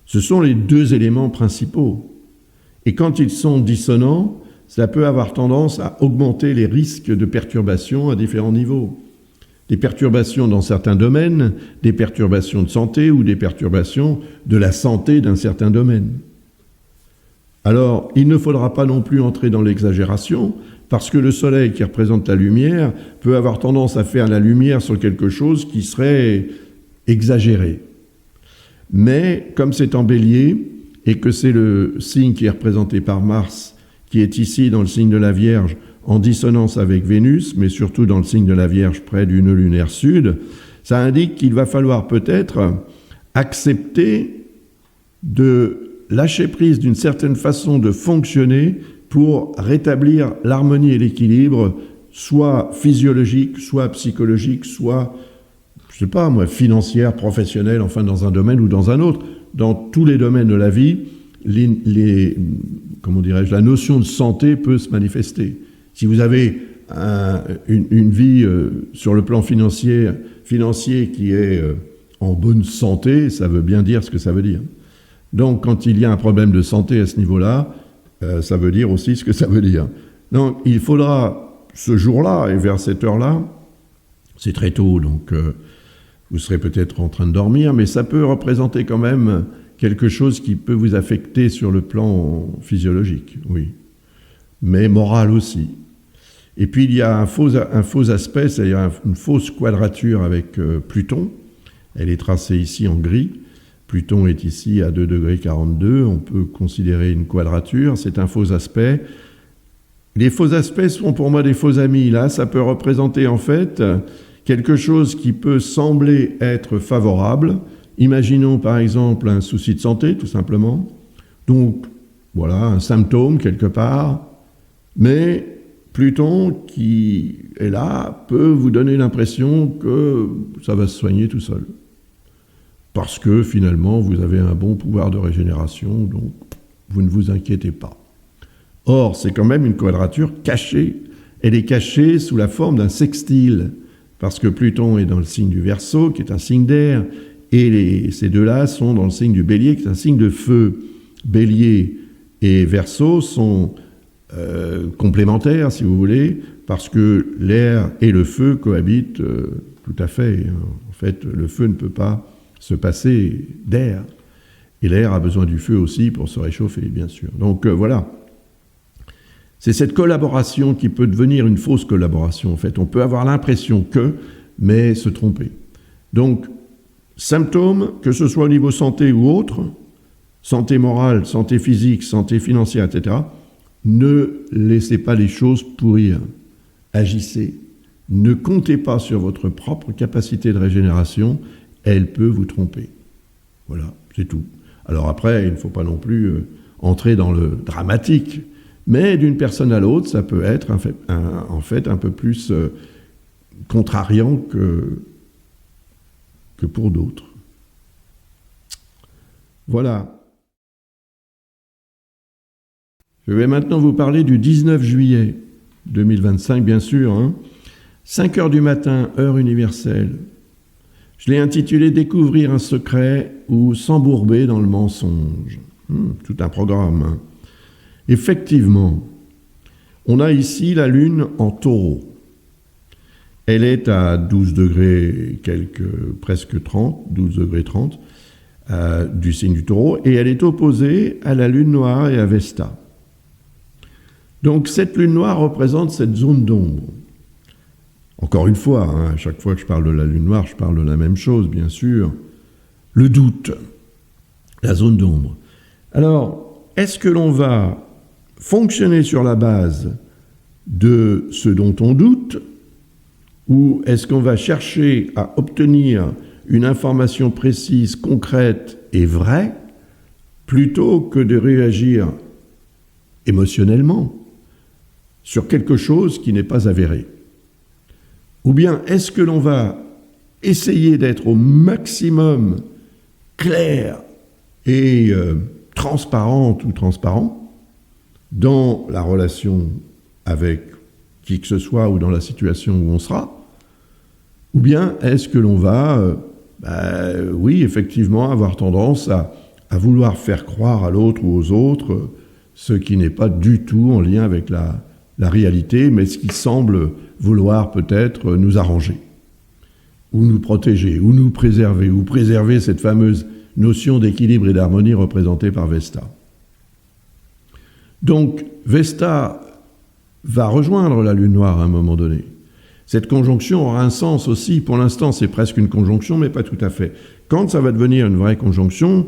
Ce sont les deux éléments principaux. Et quand ils sont dissonants, ça peut avoir tendance à augmenter les risques de perturbations à différents niveaux. Des perturbations dans certains domaines, des perturbations de santé ou des perturbations de la santé d'un certain domaine. Alors, il ne faudra pas non plus entrer dans l'exagération, parce que le Soleil, qui représente la lumière, peut avoir tendance à faire la lumière sur quelque chose qui serait exagéré. Mais, comme c'est en Bélier, et que c'est le signe qui est représenté par Mars, qui est ici dans le signe de la Vierge, en dissonance avec Vénus, mais surtout dans le signe de la Vierge près du nœud lunaire sud, ça indique qu'il va falloir peut-être accepter de lâcher prise d'une certaine façon de fonctionner pour rétablir l'harmonie et l'équilibre, soit physiologique, soit psychologique, soit, je sais pas moi, financière, professionnelle, enfin dans un domaine ou dans un autre. Dans tous les domaines de la vie, la notion de santé peut se manifester. Si vous avez une vie sur le plan financier qui est en bonne santé, ça veut bien dire ce que ça veut dire. Donc, quand il y a un problème de santé à ce niveau-là, ça veut dire aussi ce que ça veut dire. Donc, il faudra, ce jour-là et vers cette heure-là, c'est très tôt, donc vous serez peut-être en train de dormir, mais ça peut représenter quand même quelque chose qui peut vous affecter sur le plan physiologique, oui, mais moral aussi. Et puis, il y a un faux aspect, c'est-à-dire une fausse quadrature avec Pluton. Elle est tracée ici en gris. Pluton est ici à 2 degrés 42. On peut considérer une quadrature. C'est un faux aspect. Les faux aspects sont pour moi des faux amis. Là, ça peut représenter en fait quelque chose qui peut sembler être favorable. Imaginons par exemple un souci de santé, tout simplement. Donc, voilà, un symptôme quelque part. Mais Pluton, qui est là, peut vous donner l'impression que ça va se soigner tout seul. Parce que finalement, vous avez un bon pouvoir de régénération, donc vous ne vous inquiétez pas. Or, c'est quand même une quadrature cachée. Elle est cachée sous la forme d'un sextile, parce que Pluton est dans le signe du Verseau, qui est un signe d'air, et ces deux-là sont dans le signe du Bélier, qui est un signe de feu. Bélier et Verseau sont complémentaires, si vous voulez, parce que l'air et le feu cohabitent tout à fait. En fait, le feu ne peut pas se passer d'air. Et l'air a besoin du feu aussi pour se réchauffer, bien sûr. Donc voilà. C'est cette collaboration qui peut devenir une fausse collaboration, en fait. On peut avoir l'impression que, mais se tromper. Donc, symptômes, que ce soit au niveau santé ou autre, santé morale, santé physique, santé financière, etc., ne laissez pas les choses pourrir. Agissez. Ne comptez pas sur votre propre capacité de régénération. Elle peut vous tromper. Voilà, c'est tout. Alors après, il ne faut pas non plus entrer dans le dramatique. Mais d'une personne à l'autre, ça peut être en fait un peu plus contrariant que pour d'autres. Voilà. Je vais maintenant vous parler du 19 juillet 2025, bien sûr. 5 heures du matin, heure universelle. Je l'ai intitulé « Découvrir un secret ou s'embourber dans le mensonge ». Tout un programme. Effectivement, on a ici la Lune en Taureau. Elle est à 12 degrés, presque 30, 12 degrés 30, du signe du Taureau, et elle est opposée à la Lune noire et à Vesta. Donc cette Lune noire représente cette zone d'ombre. Encore une fois, à chaque fois que je parle de la Lune noire, je parle de la même chose, bien sûr. Le doute, la zone d'ombre. Alors, est-ce que l'on va fonctionner sur la base de ce dont on doute, ou est-ce qu'on va chercher à obtenir une information précise, concrète et vraie, plutôt que de réagir émotionnellement sur quelque chose qui n'est pas avéré? Ou bien est-ce que l'on va essayer d'être au maximum clair et transparente ou transparent dans la relation avec qui que ce soit ou dans la situation où on sera? Ou bien est-ce que l'on va, oui, effectivement, avoir tendance à vouloir faire croire à l'autre ou aux autres ce qui n'est pas du tout en lien avec la réalité, mais ce qui semble vouloir peut-être nous arranger, ou nous protéger, ou nous préserver, ou préserver cette fameuse notion d'équilibre et d'harmonie représentée par Vesta. Donc, Vesta va rejoindre la Lune noire à un moment donné. Cette conjonction aura un sens aussi. Pour l'instant, c'est presque une conjonction, mais pas tout à fait. Quand ça va devenir une vraie conjonction,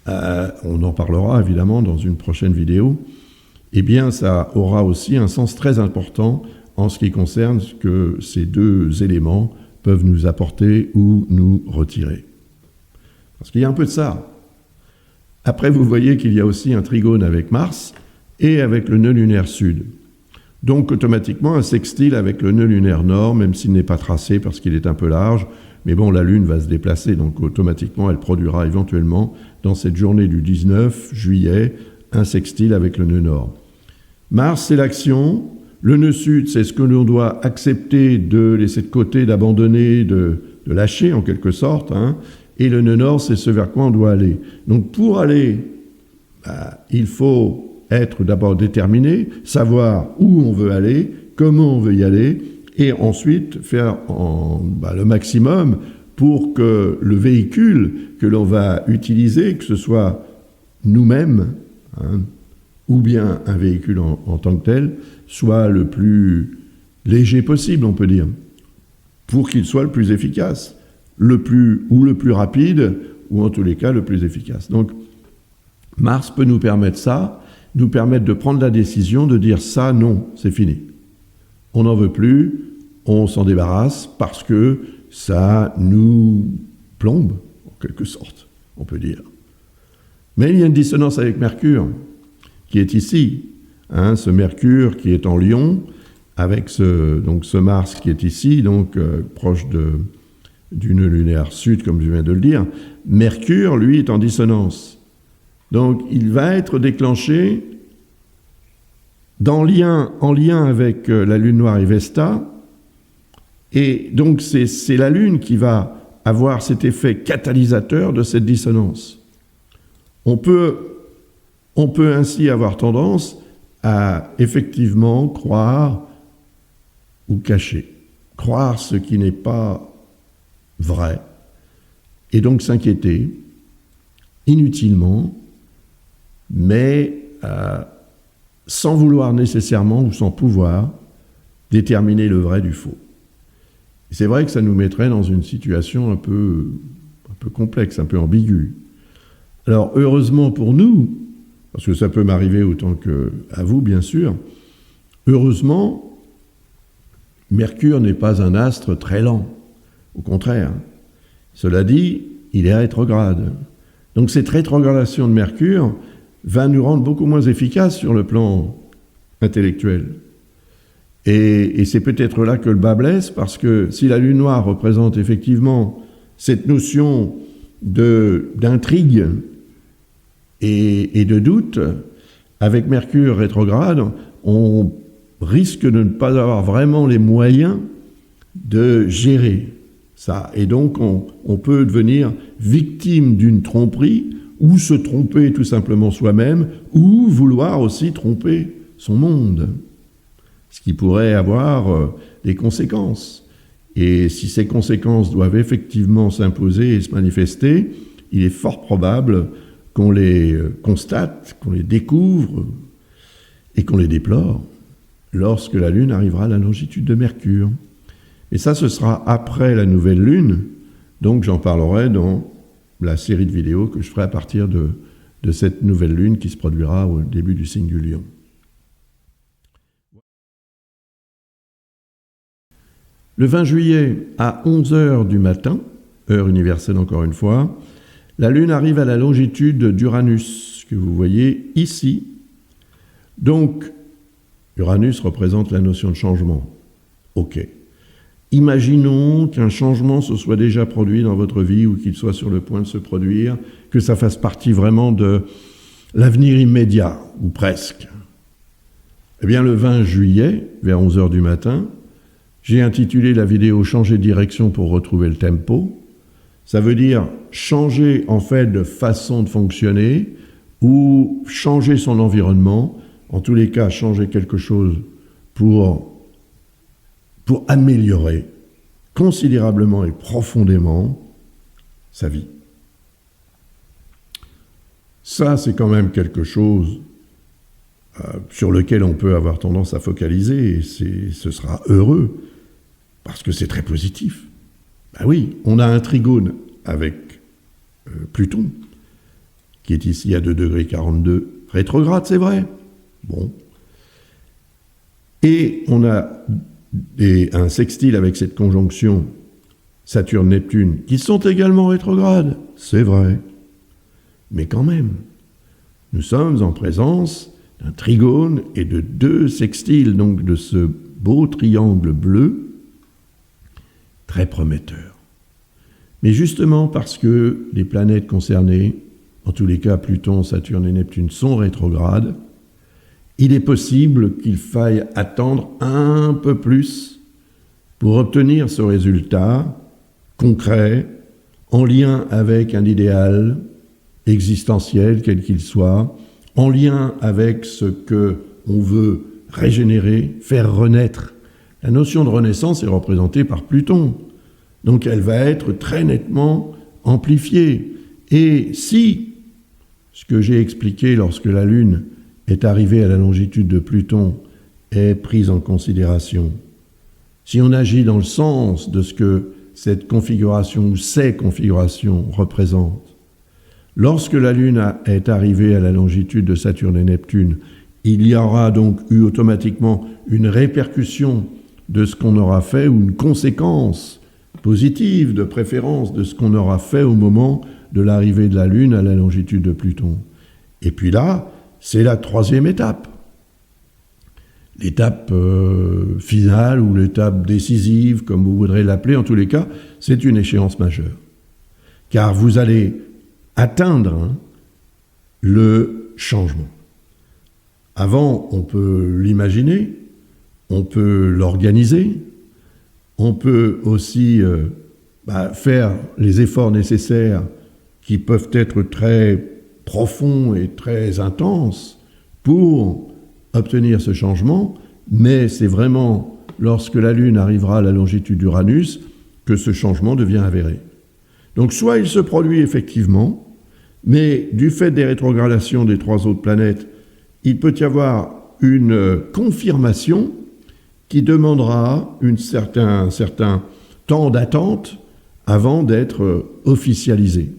on en parlera évidemment dans une prochaine vidéo, eh bien, ça aura aussi un sens très important en ce qui concerne ce que ces deux éléments peuvent nous apporter ou nous retirer. Parce qu'il y a un peu de ça. Après, vous voyez qu'il y a aussi un trigone avec Mars et avec le nœud lunaire sud. Donc, automatiquement, un sextile avec le nœud lunaire nord, même s'il n'est pas tracé parce qu'il est un peu large. Mais bon, la Lune va se déplacer, donc automatiquement, elle produira éventuellement, dans cette journée du 19 juillet, un sextile avec le nœud nord. Mars, c'est l'action. Le nœud sud, c'est ce que l'on doit accepter de laisser de côté, d'abandonner, de lâcher en quelque sorte. Et le nœud nord, c'est ce vers quoi on doit aller. Donc pour aller, il faut être d'abord déterminé, savoir où on veut aller, comment on veut y aller, et ensuite faire le maximum pour que le véhicule que l'on va utiliser, que ce soit nous-mêmes, ou bien un véhicule en tant que tel, soit le plus léger possible, on peut dire, pour qu'il soit le plus efficace, le plus rapide, ou en tous les cas le plus efficace. Donc, Mars peut nous permettre ça, nous permettre de prendre la décision de dire ça, non, c'est fini. On n'en veut plus, on s'en débarrasse parce que ça nous plombe, en quelque sorte, on peut dire. Mais il y a une dissonance avec Mercure, qui est ici, ce Mercure qui est en Lion, avec ce Mars qui est ici, donc proche du nœud lunaire sud, comme je viens de le dire. Mercure, lui, est en dissonance. Donc, il va être déclenché en lien avec la Lune noire et Vesta, et donc c'est la Lune qui va avoir cet effet catalysateur de cette dissonance. On peut ainsi avoir tendance à effectivement croire ou cacher, croire ce qui n'est pas vrai, et donc s'inquiéter inutilement, mais sans vouloir nécessairement ou sans pouvoir déterminer le vrai du faux. C'est vrai que ça nous mettrait dans une situation un peu complexe, un peu ambiguë. Alors, heureusement pour nous, parce que ça peut m'arriver autant qu'à vous, bien sûr, heureusement, Mercure n'est pas un astre très lent. Au contraire. Cela dit, il est rétrograde. Donc, cette rétrogradation de Mercure va nous rendre beaucoup moins efficaces sur le plan intellectuel. Et c'est peut-être là que le bas blesse, parce que si la Lune noire représente effectivement cette notion d'intrigue et de doute, avec Mercure rétrograde, on risque de ne pas avoir vraiment les moyens de gérer ça. Et donc, on peut devenir victime d'une tromperie, ou se tromper tout simplement soi-même, ou vouloir aussi tromper son monde, ce qui pourrait avoir des conséquences. Et si ces conséquences doivent effectivement s'imposer et se manifester, il est fort probable qu'on les constate, qu'on les découvre et qu'on les déplore lorsque la Lune arrivera à la longitude de Mercure. Et ça, ce sera après la nouvelle Lune, donc j'en parlerai dans la série de vidéos que je ferai à partir de cette nouvelle Lune qui se produira au début du signe du Lion. Le 20 juillet, à 11h du matin, heure universelle encore une fois, la Lune arrive à la longitude d'Uranus, que vous voyez ici. Donc, Uranus représente la notion de changement. Ok. Imaginons qu'un changement se soit déjà produit dans votre vie ou qu'il soit sur le point de se produire, que ça fasse partie vraiment de l'avenir immédiat, ou presque. Eh bien, le 20 juillet, vers 11h du matin, j'ai intitulé la vidéo « Changer de direction pour retrouver le tempo ». Ça veut dire changer en fait de façon de fonctionner ou changer son environnement, en tous les cas changer quelque chose pour améliorer considérablement et profondément sa vie. Ça, c'est quand même quelque chose sur lequel on peut avoir tendance à focaliser, et ce sera heureux, parce que c'est très positif. Ben oui, on a un trigone avec Pluton, qui est ici à 2,42 °, rétrograde, c'est vrai. Bon. Et on a un sextile avec cette conjonction Saturne-Neptune, qui sont également rétrogrades, c'est vrai. Mais quand même, nous sommes en présence d'un trigone et de 2 sextiles, donc de ce beau triangle bleu, très prometteur. Mais justement parce que les planètes concernées, en tous les cas Pluton, Saturne et Neptune, sont rétrogrades, il est possible qu'il faille attendre un peu plus pour obtenir ce résultat concret, en lien avec un idéal existentiel, quel qu'il soit, en lien avec ce que on veut régénérer, faire renaître. La notion de renaissance est représentée par Pluton, donc elle va être très nettement amplifiée. Et si, ce que j'ai expliqué lorsque la Lune est arrivée à la longitude de Pluton est prise en considération, si on agit dans le sens de ce que cette configuration ou ces configurations représentent, lorsque la Lune est arrivée à la longitude de Saturne et Neptune, il y aura donc eu automatiquement une répercussion de ce qu'on aura fait, ou une conséquence positive de préférence de ce qu'on aura fait au moment de l'arrivée de la Lune à la longitude de Pluton. Et puis là, c'est la 3e étape. L'étape finale ou l'étape décisive, comme vous voudrez l'appeler, en tous les cas, c'est une échéance majeure. Car vous allez atteindre le changement. Avant, on peut l'imaginer, on peut l'organiser, on peut aussi faire les efforts nécessaires qui peuvent être très profonds et très intenses pour obtenir ce changement, mais c'est vraiment lorsque la Lune arrivera à la longitude d'Uranus que ce changement devient avéré. Donc soit il se produit effectivement, mais du fait des rétrogradations des 3 autres planètes, il peut y avoir une confirmation qui demandera un certain temps d'attente avant d'être officialisée.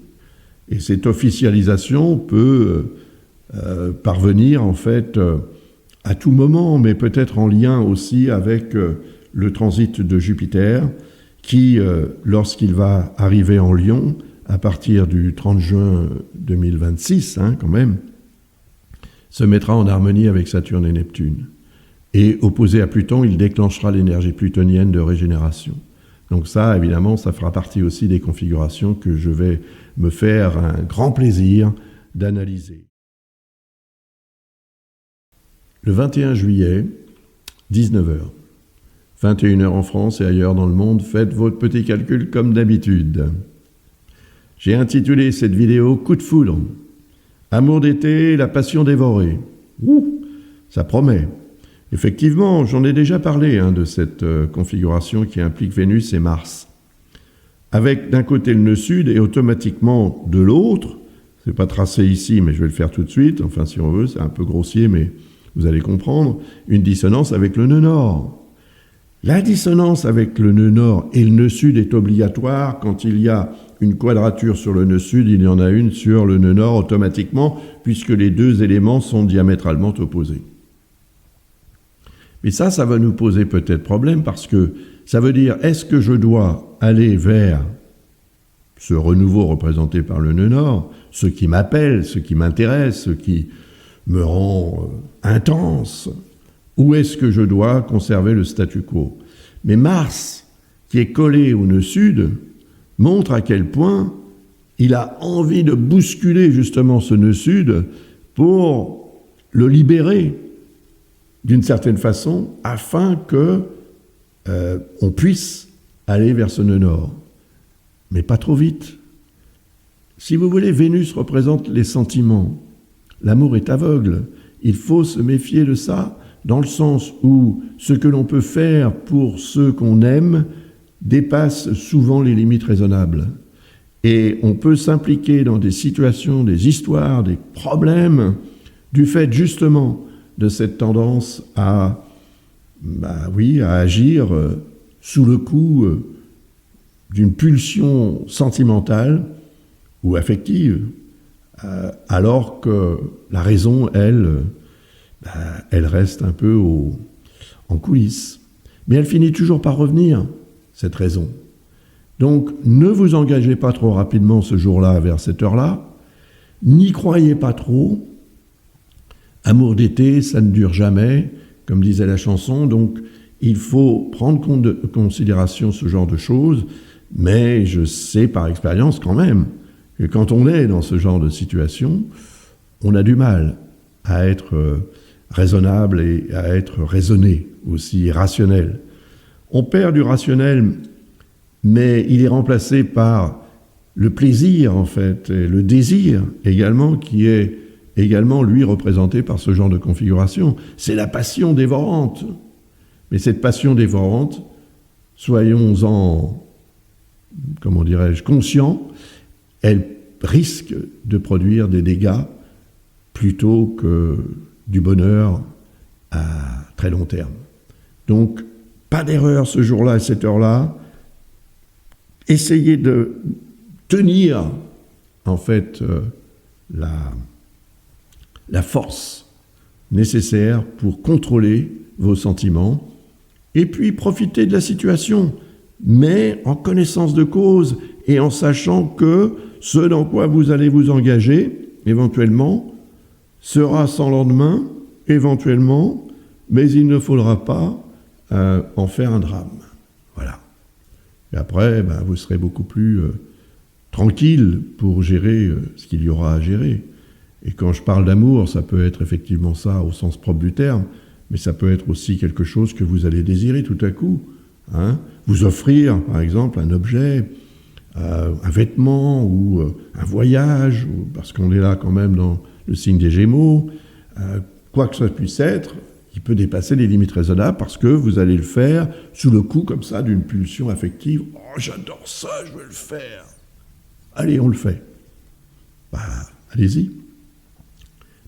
Et cette officialisation peut parvenir en fait à tout moment, mais peut-être en lien aussi avec le transit de Jupiter qui, lorsqu'il va arriver en Lion, à partir du 30 juin 2026, quand même, se mettra en harmonie avec Saturne et Neptune. Et opposé à Pluton, il déclenchera l'énergie plutonienne de régénération. Donc ça, évidemment, ça fera partie aussi des configurations que je vais me faire un grand plaisir d'analyser. le 21 juillet, 19h. 21h en France et ailleurs dans le monde, faites votre petit calcul comme d'habitude. J'ai intitulé cette vidéo « Coup de foudre ». Amour d'été, la passion dévorée. Ouh, ça promet. Effectivement, j'en ai déjà parlé de cette configuration qui implique Vénus et Mars. Avec d'un côté le nœud sud et automatiquement de l'autre, c'est pas tracé ici, mais je vais le faire tout de suite, enfin si on veut, c'est un peu grossier, mais vous allez comprendre, une dissonance avec le nœud nord. La dissonance avec le nœud nord et le nœud sud est obligatoire. Quand il y a une quadrature sur le nœud sud, il y en a une sur le nœud nord automatiquement, puisque les deux éléments sont diamétralement opposés. Mais ça va nous poser peut-être problème, parce que ça veut dire, est-ce que je dois aller vers ce renouveau représenté par le nœud nord, ce qui m'appelle, ce qui m'intéresse, ce qui me rend intense, ou est-ce que je dois conserver le statu quo? Mais Mars, qui est collé au nœud sud, montre à quel point il a envie de bousculer justement ce nœud sud pour le libérer d'une certaine façon, afin que on puisse aller vers ce nœud nord. Mais pas trop vite. Si vous voulez, Vénus représente les sentiments. L'amour est aveugle. Il faut se méfier de ça, dans le sens où ce que l'on peut faire pour ceux qu'on aime dépasse souvent les limites raisonnables. Et on peut s'impliquer dans des situations, des histoires, des problèmes, du fait justement de cette tendance à agir sous le coup d'une pulsion sentimentale ou affective, alors que la raison, elle reste un peu en coulisses. Mais elle finit toujours par revenir, cette raison. Donc, ne vous engagez pas trop rapidement ce jour-là vers cette heure-là, n'y croyez pas trop. Amour d'été, ça ne dure jamais, comme disait la chanson, donc il faut prendre en considération ce genre de choses, mais je sais par expérience quand même que quand on est dans ce genre de situation, on a du mal à être raisonnable et à être raisonné aussi, rationnel. On perd du rationnel, mais il est remplacé par le plaisir en fait, et le désir également, qui est également, lui, représenté par ce genre de configuration. C'est la passion dévorante. Mais cette passion dévorante, soyons-en, conscients, elle risque de produire des dégâts plutôt que du bonheur à très long terme. Donc, pas d'erreur ce jour-là à cette heure-là. Essayez de tenir, en fait, la force nécessaire pour contrôler vos sentiments, et puis profiter de la situation, mais en connaissance de cause et en sachant que ce dans quoi vous allez vous engager, éventuellement, sera sans lendemain, éventuellement, mais il ne faudra pas en faire un drame. Voilà. Et après, vous serez beaucoup plus tranquille pour gérer ce qu'il y aura à gérer. Et quand je parle d'amour, ça peut être effectivement ça au sens propre du terme, mais ça peut être aussi quelque chose que vous allez désirer tout à coup. Vous offrir, par exemple, un objet, un vêtement ou un voyage, parce qu'on est là quand même dans le signe des Gémeaux, quoi que ça puisse être, qui peut dépasser les limites raisonnables parce que vous allez le faire sous le coup comme ça d'une pulsion affective. « Oh, j'adore ça, je veux le faire !» Allez, on le fait. Allez-y.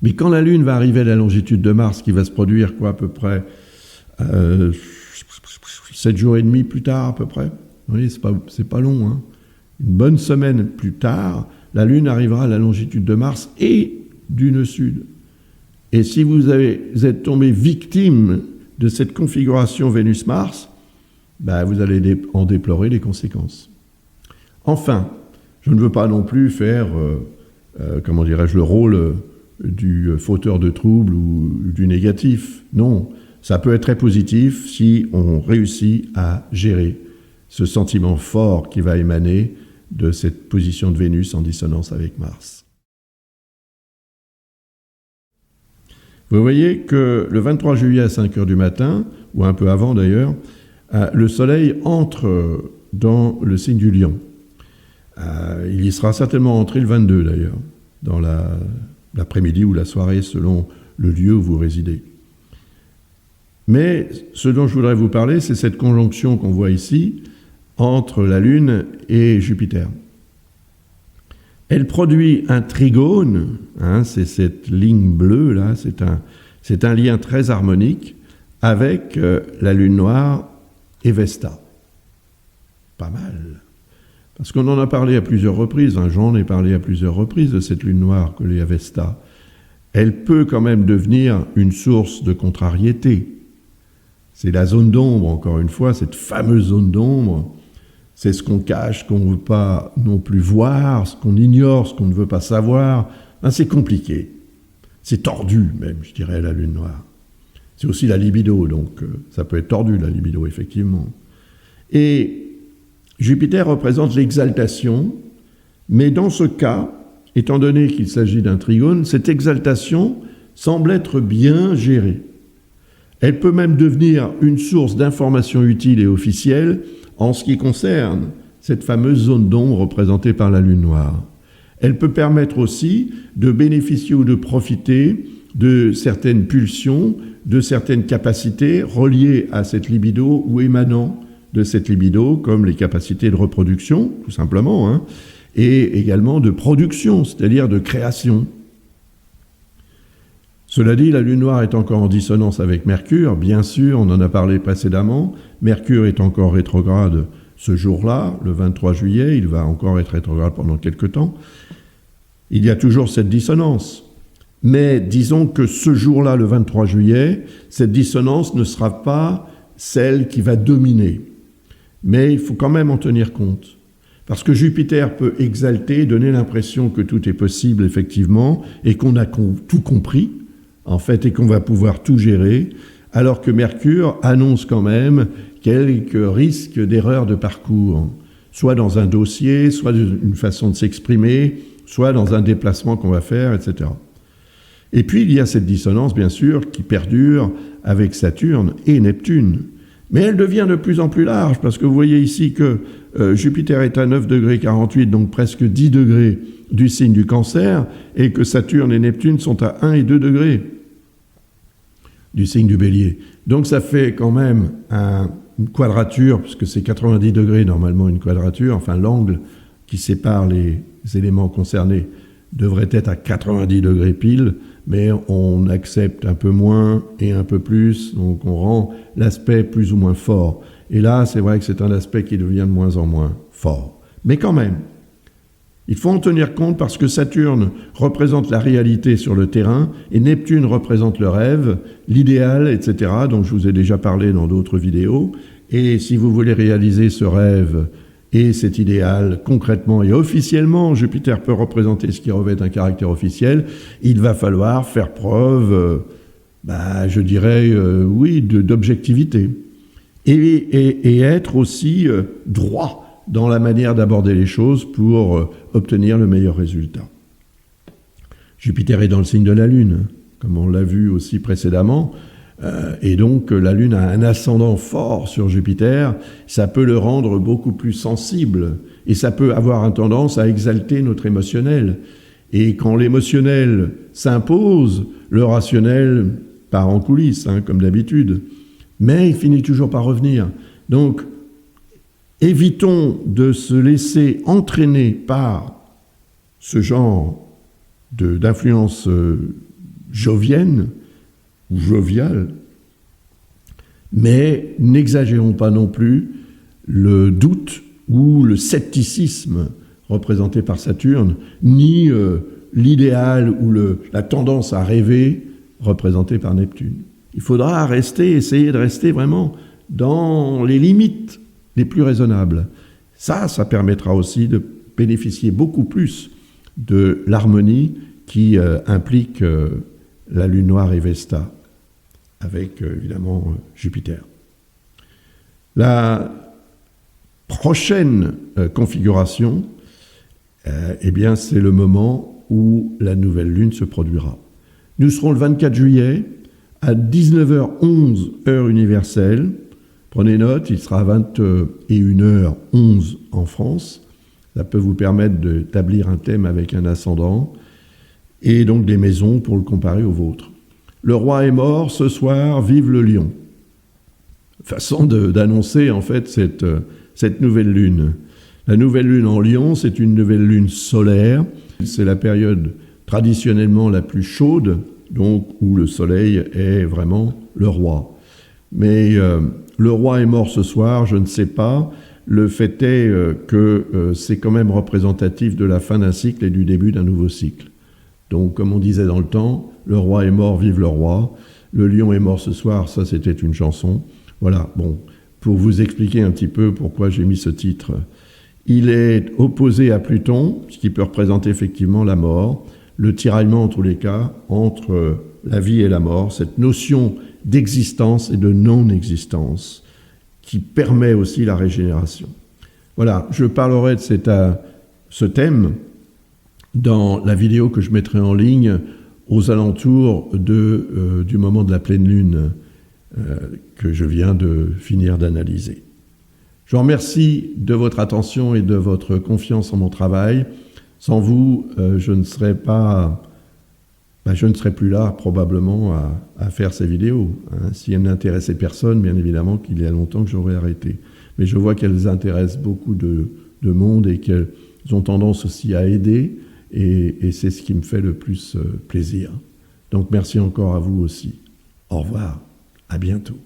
Mais quand la Lune va arriver à la longitude de Mars, qui va se produire, à peu près 7 jours et demi plus tard, à peu près, vous voyez, c'est pas long, Une bonne semaine plus tard, la Lune arrivera à la longitude de Mars et du nœud sud. Et si vous êtes tombé victime de cette configuration Vénus-Mars, vous allez en déplorer les conséquences. Enfin, je ne veux pas non plus faire, le rôle du fauteur de troubles ou du négatif. Non, ça peut être très positif si on réussit à gérer ce sentiment fort qui va émaner de cette position de Vénus en dissonance avec Mars. Vous voyez que le 23 juillet à 5 heures du matin, ou un peu avant d'ailleurs, le soleil entre dans le signe du lion. Il y sera certainement entré le 22 d'ailleurs, dans l'après-midi ou la soirée selon le lieu où vous résidez. Mais ce dont je voudrais vous parler, c'est cette conjonction qu'on voit ici entre la Lune et Jupiter. Elle produit un trigone, c'est cette ligne bleue là, c'est un lien très harmonique avec la Lune noire et Vesta. Pas mal. Parce qu'on en a parlé à plusieurs reprises, j'en ai parlé à plusieurs reprises de cette Lune noire collée à Vesta. Elle peut quand même devenir une source de contrariété. C'est la zone d'ombre, encore une fois, cette fameuse zone d'ombre. C'est ce qu'on cache, qu'on ne veut pas non plus voir, ce qu'on ignore, ce qu'on ne veut pas savoir. C'est compliqué. C'est tordu même, je dirais, la Lune noire. C'est aussi la libido, donc ça peut être tordu, la libido, effectivement. Et Jupiter représente l'exaltation, mais dans ce cas, étant donné qu'il s'agit d'un trigone, cette exaltation semble être bien gérée. Elle peut même devenir une source d'informations utiles et officielles en ce qui concerne cette fameuse zone d'ombre représentée par la Lune noire. Elle peut permettre aussi de bénéficier ou de profiter de certaines pulsions, de certaines capacités reliées à cette libido ou émanant de cette libido, comme les capacités de reproduction, tout simplement, et également de production, c'est-à-dire de création. Cela dit, la Lune noire est encore en dissonance avec Mercure, bien sûr, on en a parlé précédemment. Mercure est encore rétrograde ce jour-là, le 23 juillet, il va encore être rétrograde pendant quelque temps. Il y a toujours cette dissonance. Mais disons que ce jour-là, le 23 juillet, cette dissonance ne sera pas celle qui va dominer. Mais il faut quand même en tenir compte. Parce que Jupiter peut exalter, donner l'impression que tout est possible, effectivement, et qu'on a tout compris, en fait, et qu'on va pouvoir tout gérer, alors que Mercure annonce quand même quelques risques d'erreur de parcours, soit dans un dossier, soit une façon de s'exprimer, soit dans un déplacement qu'on va faire, etc. Et puis, il y a cette dissonance, bien sûr, qui perdure avec Saturne et Neptune. Mais elle devient de plus en plus large, parce que vous voyez ici que Jupiter est à 9 degrés 48, donc presque 10 degrés du signe du Cancer, et que Saturne et Neptune sont à 1 et 2 degrés du signe du Bélier. Donc ça fait quand même une quadrature, puisque c'est 90 degrés normalement une quadrature, enfin l'angle qui sépare les éléments concernés devrait être à 90 degrés pile, mais on accepte un peu moins et un peu plus, donc on rend l'aspect plus ou moins fort. Et là, c'est vrai que c'est un aspect qui devient de moins en moins fort. Mais quand même, il faut en tenir compte parce que Saturne représente la réalité sur le terrain et Neptune représente le rêve, l'idéal, etc., dont je vous ai déjà parlé dans d'autres vidéos. Et si vous voulez réaliser ce rêve et cet idéal concrètement et officiellement, Jupiter peut représenter ce qui revêt un caractère officiel, il va falloir faire preuve, je dirais, d'objectivité. Et être aussi droit dans la manière d'aborder les choses pour obtenir le meilleur résultat. Jupiter est dans le signe de la Lune, comme on l'a vu aussi précédemment, et donc la Lune a un ascendant fort sur Jupiter, ça peut le rendre beaucoup plus sensible, et ça peut avoir une tendance à exalter notre émotionnel. Et quand l'émotionnel s'impose, le rationnel part en coulisses, comme d'habitude. Mais il finit toujours par revenir. Donc, évitons de se laisser entraîner par ce genre d'influence jovienne ou joviale, mais n'exagérons pas non plus le doute ou le scepticisme représenté par Saturne, ni l'idéal ou la tendance à rêver représenté par Neptune. Il faudra essayer de rester vraiment dans les limites les plus raisonnables. Ça permettra aussi de bénéficier beaucoup plus de l'harmonie qui implique la Lune noire et Vesta, avec évidemment Jupiter. La prochaine configuration, c'est le moment où la nouvelle Lune se produira. Nous serons le 24 juillet à 19h11 heure universelle. Prenez note, il sera 21h11 en France. Ça peut vous permettre d'établir un thème avec un ascendant et donc des maisons pour le comparer aux vôtres. Le roi est mort, ce soir, vive le lion. Façon d'annoncer en fait cette nouvelle lune. La nouvelle lune en Lion, c'est une nouvelle lune solaire. C'est la période traditionnellement la plus chaude, donc où le soleil est vraiment le roi. Mais le roi est mort ce soir, je ne sais pas. Le fait est que c'est quand même représentatif de la fin d'un cycle et du début d'un nouveau cycle. Donc, comme on disait dans le temps, le roi est mort, vive le roi. Le lion est mort ce soir, ça c'était une chanson. Voilà, bon, pour vous expliquer un petit peu pourquoi j'ai mis ce titre. Il est opposé à Pluton, ce qui peut représenter effectivement la mort, le tiraillement en tous les cas entre la vie et la mort, cette notion d'existence et de non-existence qui permet aussi la régénération. Voilà, je parlerai de ce thème dans la vidéo que je mettrai en ligne aux alentours du moment de la pleine lune que je viens de finir d'analyser. Je vous remercie de votre attention et de votre confiance en mon travail. Sans vous, je ne serais plus là probablement à faire ces vidéos. Si elles n'intéressaient personne, bien évidemment qu'il y a longtemps que j'aurais arrêté. Mais je vois qu'elles intéressent beaucoup de monde et qu'elles ont tendance aussi à aider. Et c'est ce qui me fait le plus plaisir. Donc merci encore à vous aussi. Au revoir, à bientôt.